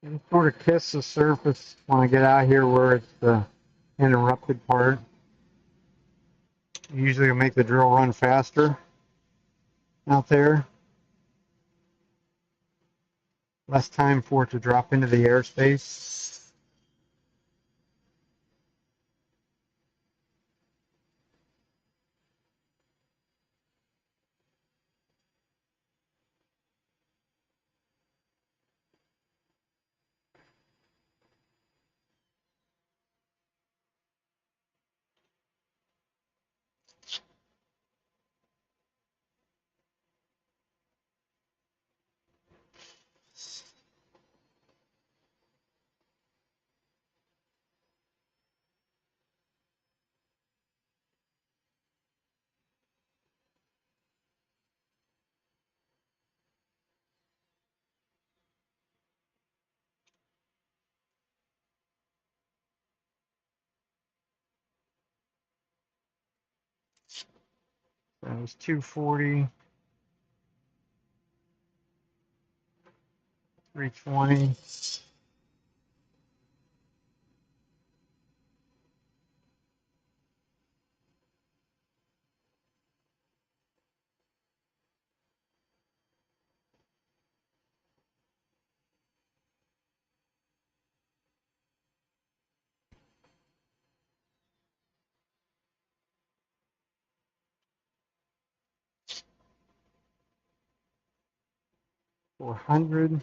And sort of kiss the surface when I get out here where it's the interrupted part. Usually it'll make the drill run faster out there. Less time for it to drop into the airspace. That was 240, 320. 400.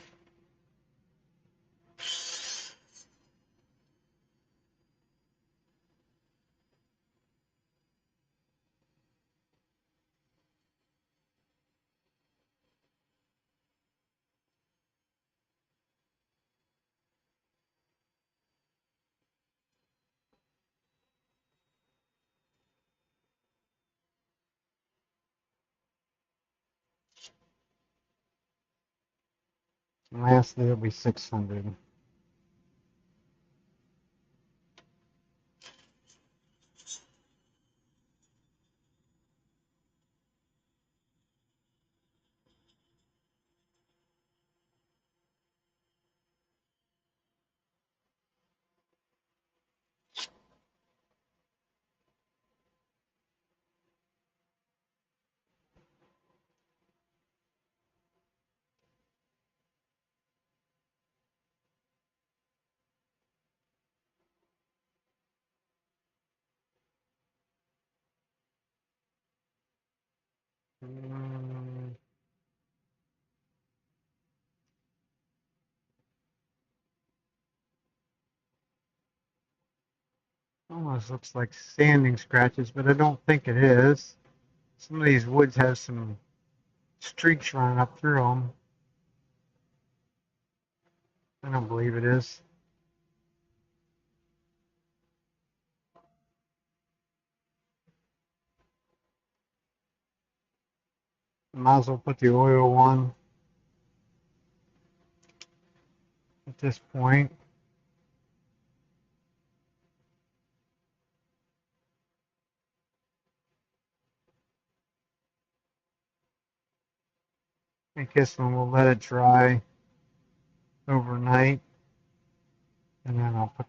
And lastly, it'll be 600. Almost looks like sanding scratches, but I don't think it is. Some of these woods have some streaks running up through them. I don't believe it is. Might as well put the oil on at this point. I guess then we'll let it dry overnight. And then I'll put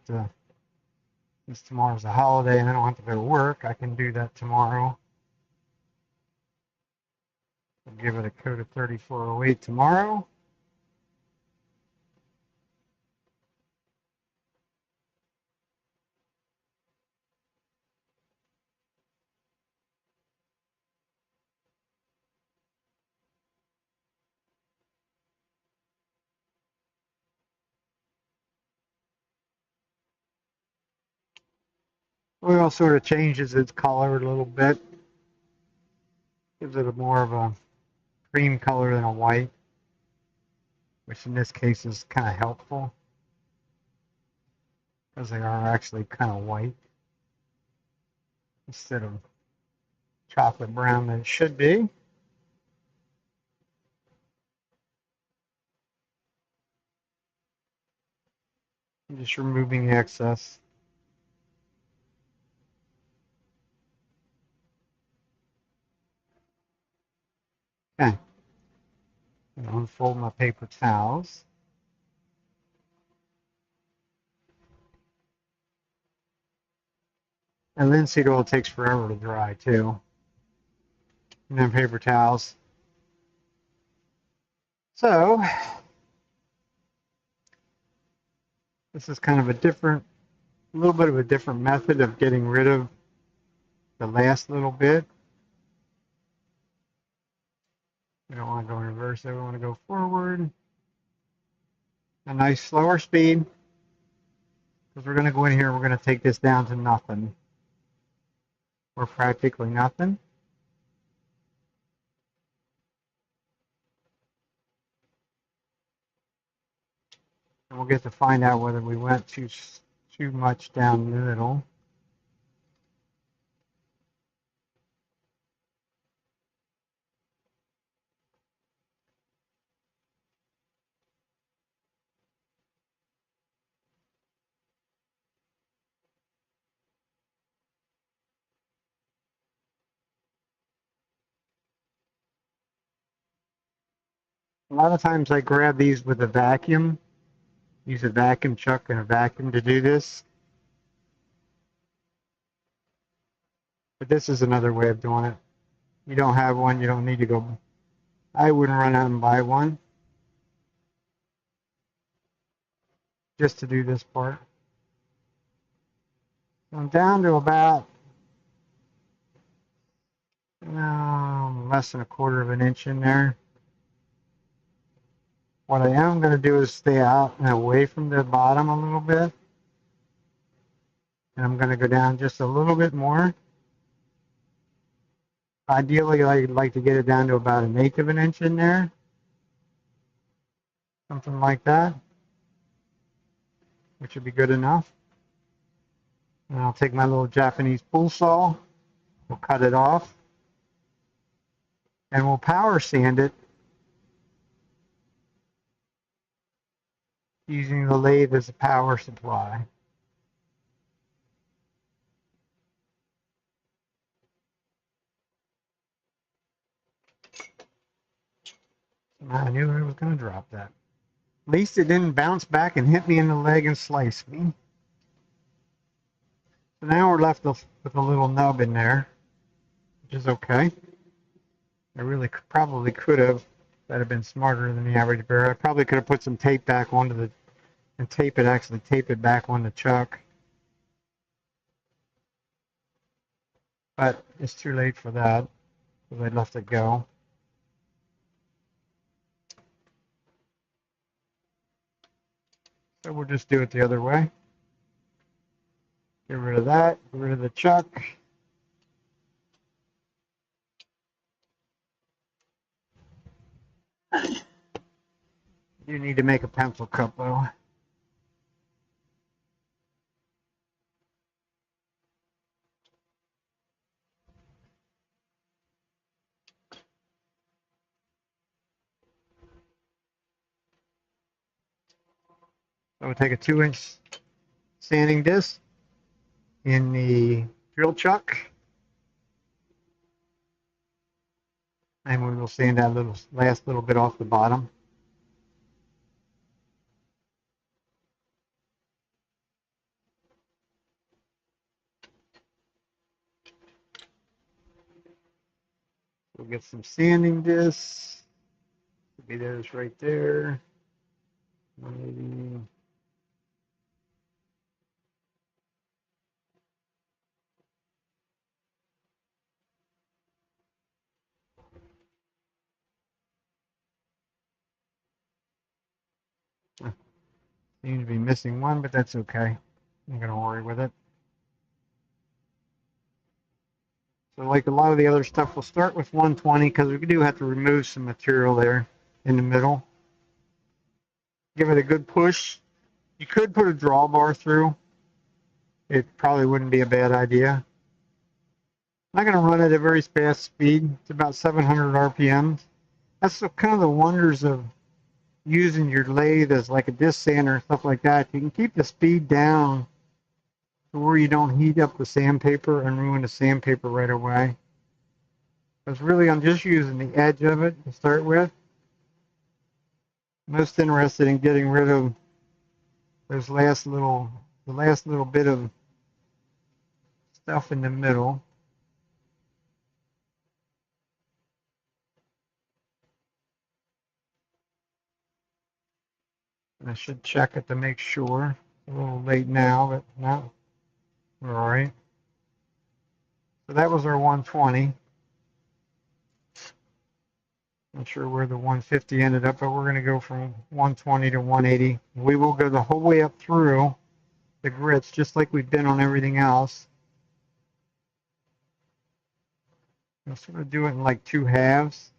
since tomorrow's a holiday and I don't have to go to work, I can do that tomorrow. I'll give it a coat of 3408 tomorrow. Oil sort of changes its color a little bit. Gives it more of a cream color than a white, which in this case is kind of helpful because they are actually kind of white instead of chocolate brown that it should be. I'm just removing the excess. Okay. I'll unfold my paper towels. And linseed oil takes forever to dry too. And then paper towels. So this is kind of a little bit of a different method of getting rid of the last little bit. We don't want to go in reverse there, we want to go forward. A nice slower speed. Because we're going to go in here, we're going to take this down to nothing. Or practically nothing. And we'll get to find out whether we went too much down the middle. A lot of times I grab these with a vacuum. Use a vacuum chuck and a vacuum to do this. But this is another way of doing it. You don't have one, you don't need to go. I wouldn't run out and buy one. Just to do this part. So I'm down to about less than 1/4 of an inch in there. What I am going to do is stay out and away from the bottom a little bit. And I'm going to go down just a little bit more. Ideally, I'd like to get it down to about 1/8 of an inch in there. Something like that. Which would be good enough. And I'll take my little Japanese pool saw. We'll cut it off. And we'll power sand it using the lathe as a power supply. I knew I was going to drop that. At least it didn't bounce back and hit me in the leg and slice me. So now we're left with a little nub in there, which is okay. I really probably could have. That'd have been smarter than the average bear. I probably could have put some tape back onto the, and tape it back on the chuck. But it's too late for that, because I left it go. So we'll just do it the other way. Get rid of that, get rid of the chuck. You need to make a pencil cup though. So we'll take a 2-inch sanding disc in the drill chuck. And we will sand that last little bit off the bottom. We'll get some sanding discs. Maybe there's right there. Maybe. Seems to be missing one, but that's okay. I'm going to worry with it. So like a lot of the other stuff, we'll start with 120 because we do have to remove some material there in the middle. Give it a good push. You could put a drawbar through. It probably wouldn't be a bad idea. I'm not going to run at a very fast speed. It's about 700 RPM. That's kind of the wonders of using your lathe as like a disc sander and stuff like that. You can keep the speed down to where you don't heat up the sandpaper and ruin the sandpaper right away. Because really I'm just using the edge of it to start with. Most interested in getting rid of those the last little bit of stuff in the middle. I should check it to make sure. A little late now, but no, we're all right. So that was our 120. Not sure where the 150 ended up, but we're going to go from 120 to 180. We will go the whole way up through the grits, just like we've been on everything else. I'll sort of do it in like two halves,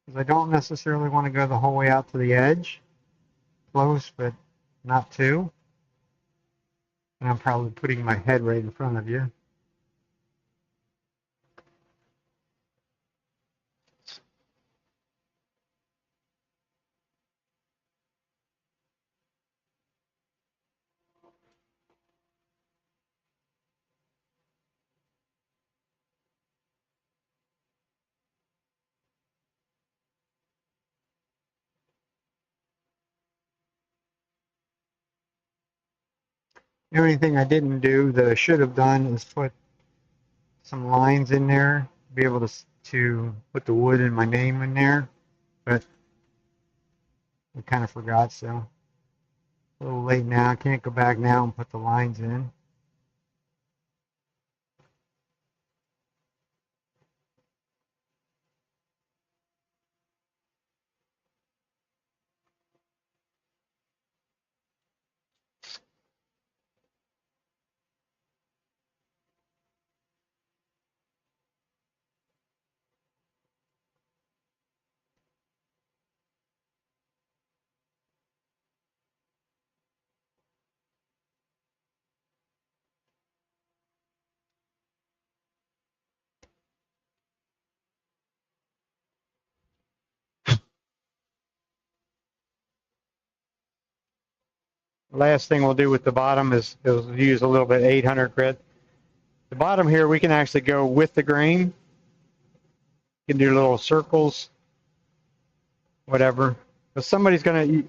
because I don't necessarily want to go the whole way out to the edge. Close, but not too. And I'm probably putting my head right in front of you. The only thing I didn't do that I should have done is put some lines in there, be able to put the wood and my name in there, but I kind of forgot, so a little late now. I can't go back now and put the lines in. The last thing we'll do with the bottom is use a little bit 800 grit. The bottom here, we can actually go with the grain. You can do little circles, whatever. But somebody's going to,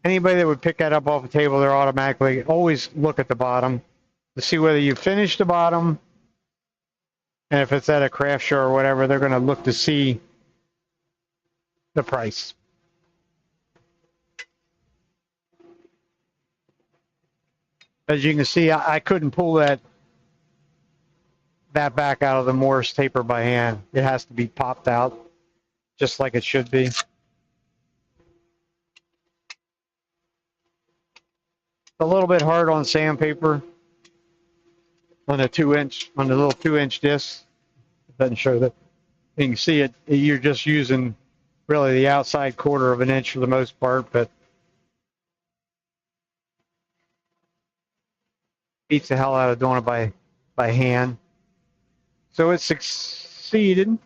anybody that would pick that up off the table, they're automatically always look at the bottom to see whether you finished the bottom. And if it's at a craft show or whatever, they're going to look to see the price. As you can see, I couldn't pull that back out of the Morse taper by hand. It has to be popped out, just like it should be. It's a little bit hard on sandpaper on the on the little 2-inch disc. It doesn't show that. You can see it. You're just using really the outside 1/4 of an inch for the most part, but beats the hell out of doing it by hand. So it succeeded.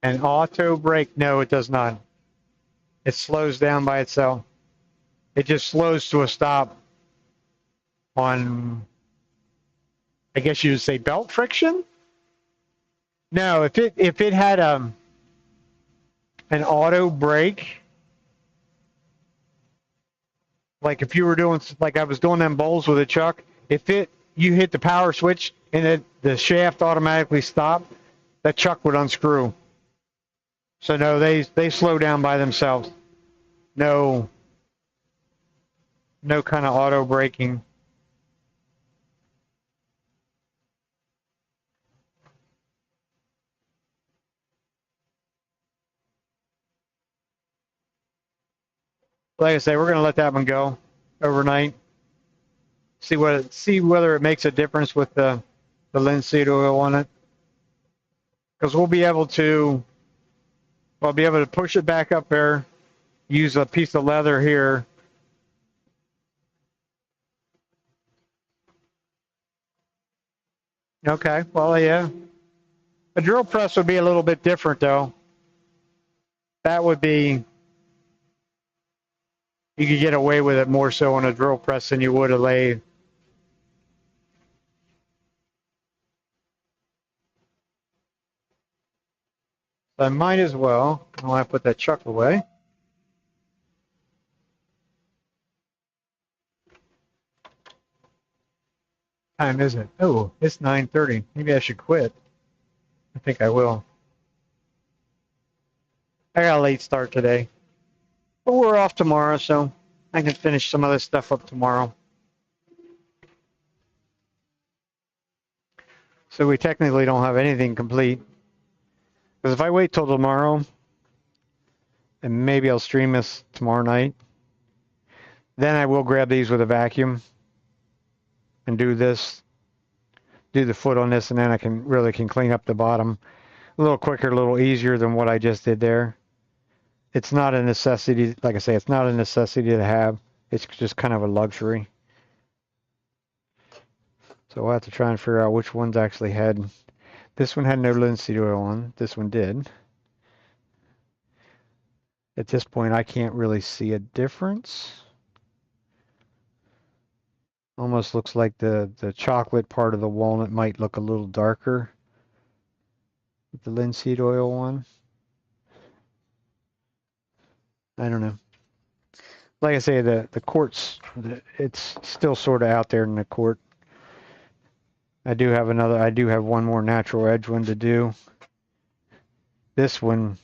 An auto brake? No, it does not. It slows down by itself. It just slows to a stop on, I guess you would say, belt friction. No, if it had an auto brake, like if you were doing, like I was doing them bowls with a chuck, if you hit the power switch and the shaft automatically stopped, that chuck would unscrew. So no, they slow down by themselves. No kind of auto braking. Like I say, we're gonna let that one go overnight. See whether it makes a difference with the linseed oil on it, because I'll be able to push it back up there, use a piece of leather here. Okay, well, yeah. A drill press would be a little bit different, though. That would be, you could get away with it more so on a drill press than you would a lathe. So I might as well, I want to put that chuck away. Time is it? Oh, it's 9:30. Maybe I should quit. I think I will. I got a late start today. But we're off tomorrow, so I can finish some other stuff up tomorrow. So we technically don't have anything complete. Because if I wait till tomorrow, and maybe I'll stream this tomorrow night, then I will grab these with a vacuum and do this, do the foot on this, and then I can really clean up the bottom a little quicker, a little easier than what I just did there. It's not a necessity, like I say, it's not a necessity to have. It's just kind of a luxury. So we'll have to try and figure out which ones actually had. This one had no linseed oil on. This one did. At this point, I can't really see a difference. Almost looks like the chocolate part of the walnut might look a little darker with the linseed oil one. I don't know. Like I say, the quartz, it's still sort of out there in the quart. I do have one more natural edge one to do. This one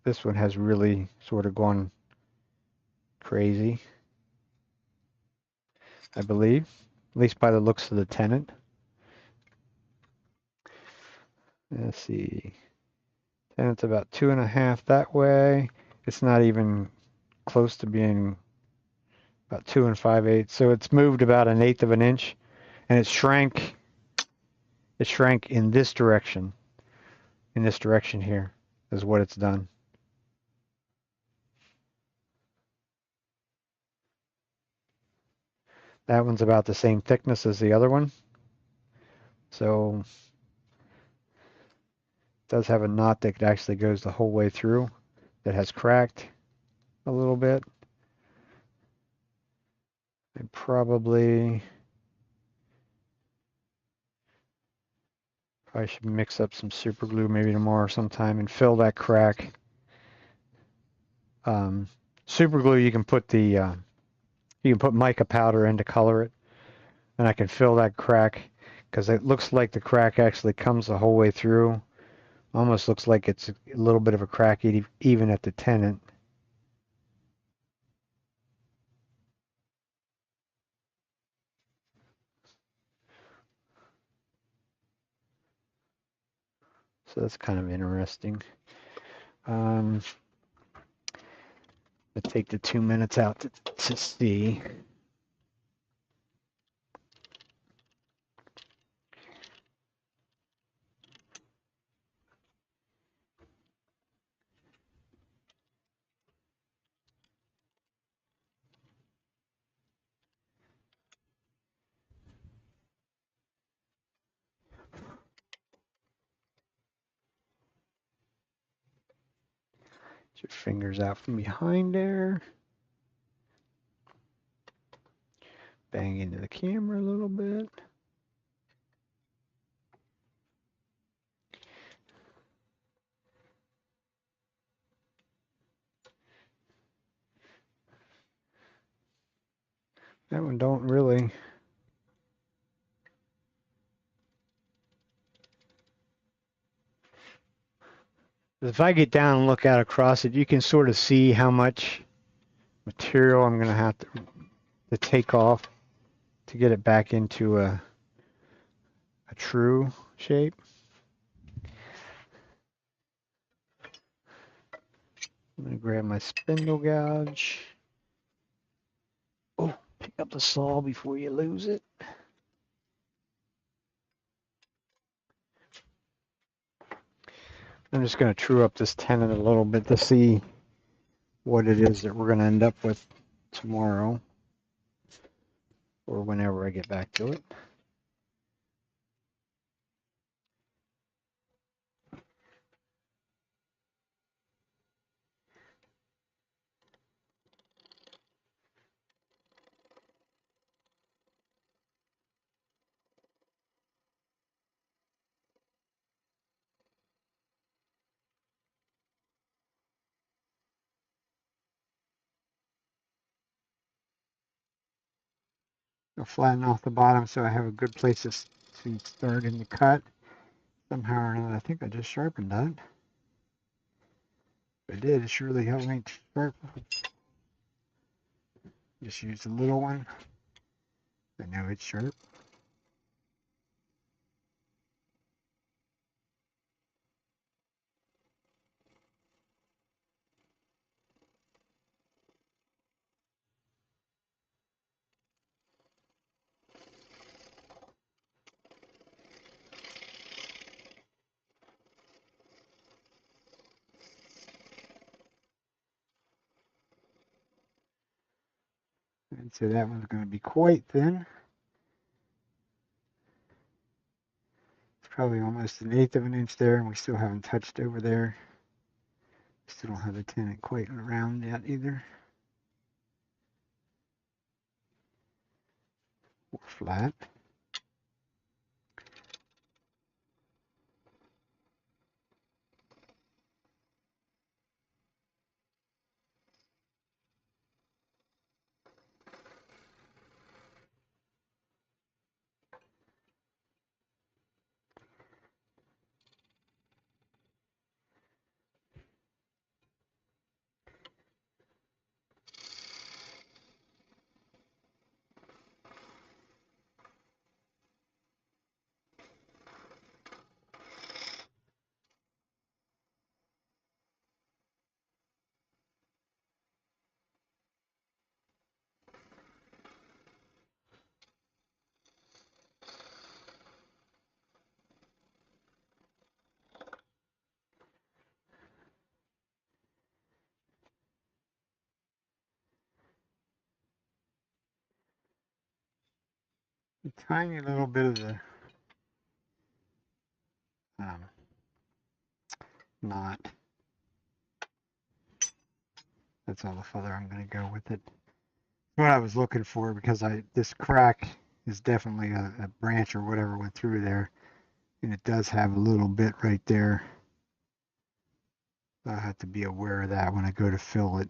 has really sort of gone crazy, I believe, at least by the looks of the tenant. Let's see. Tenant's about 2.5 that way. It's not even close to being about 2 5/8. So it's moved about 1/8 of an inch, and it shrank. It shrank in this direction. In this direction here is what it's done. That one's about the same thickness as the other one. So it does have a knot that actually goes the whole way through that has cracked a little bit. I probably should mix up some super glue maybe tomorrow sometime and fill that crack. Super glue, you can put mica powder in to color it, and I can fill that crack because it looks like the crack actually comes the whole way through. Almost looks like it's a little bit of a crack even at the tenant. So that's kind of interesting. Let's take the 2 minutes out to see. Get your fingers out from behind there. Bang into the camera a little bit. That one don't really. If I get down and look out across it, you can sort of see how much material I'm going to have to take off to get it back into a true shape. I'm going to grab my spindle gouge. Oh, pick up the saw before you lose it. I'm just going to true up this tenon a little bit to see what it is that we're going to end up with tomorrow or whenever I get back to it. I'll flatten off the bottom so I have a good place to start in the cut. Somehow or another, I think I just sharpened that. If I did, it surely helped me sharpen. Just use the little one. I know it's sharp. And so that one's going to be quite thin. It's probably almost 1/8 of an inch there, and we still haven't touched over there. Still don't have the tenon quite around yet either. Or flat. A tiny little bit of the knot. That's all the further I'm going to go with it. What I was looking for, because this crack is definitely a branch or whatever went through there, and it does have a little bit right there. I have to be aware of that when I go to fill it.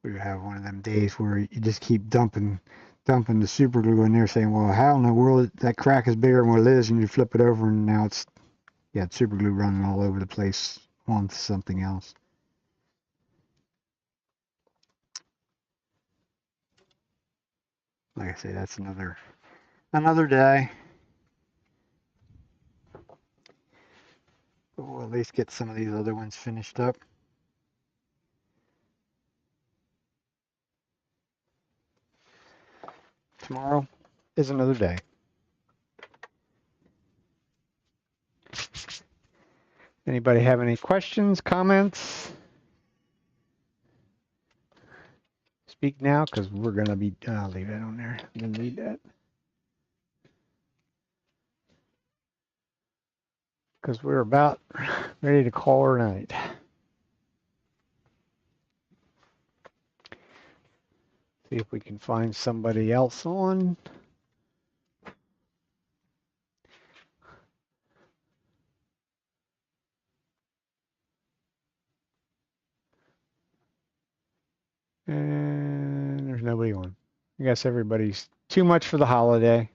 We have one of them days where you just keep dumping the super glue in there, saying, well, how in the world that crack is bigger than what it is, and you flip it over and now it's super glue running all over the place onto something else. Like I say, that's another day. But we'll at least get some of these other ones finished up. Tomorrow is another day. Anybody have any questions, comments? Speak now, because we're going to be, I'll leave that on there. I'm going to read that. Because we're about ready to call her night. See if we can find somebody else on. And there's nobody on. I guess everybody's too much for the holiday.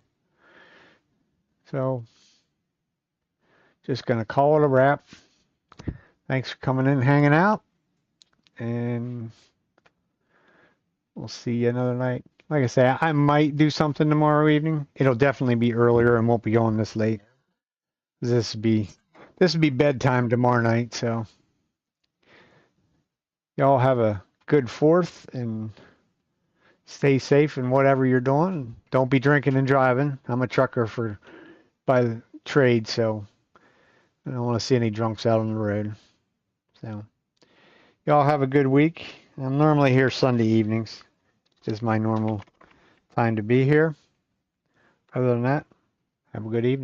So just going to call it a wrap. Thanks for coming in and hanging out. And we'll see you another night. Like I say, I might do something tomorrow evening. It'll definitely be earlier and won't be going this late. This would be bedtime tomorrow night. So y'all have a good 4th and stay safe in whatever you're doing. Don't be drinking and driving. I'm a trucker by trade, so I don't want to see any drunks out on the road. So y'all have a good week. I'm normally here Sunday evenings. It's just my normal time to be here. Other than that, have a good evening.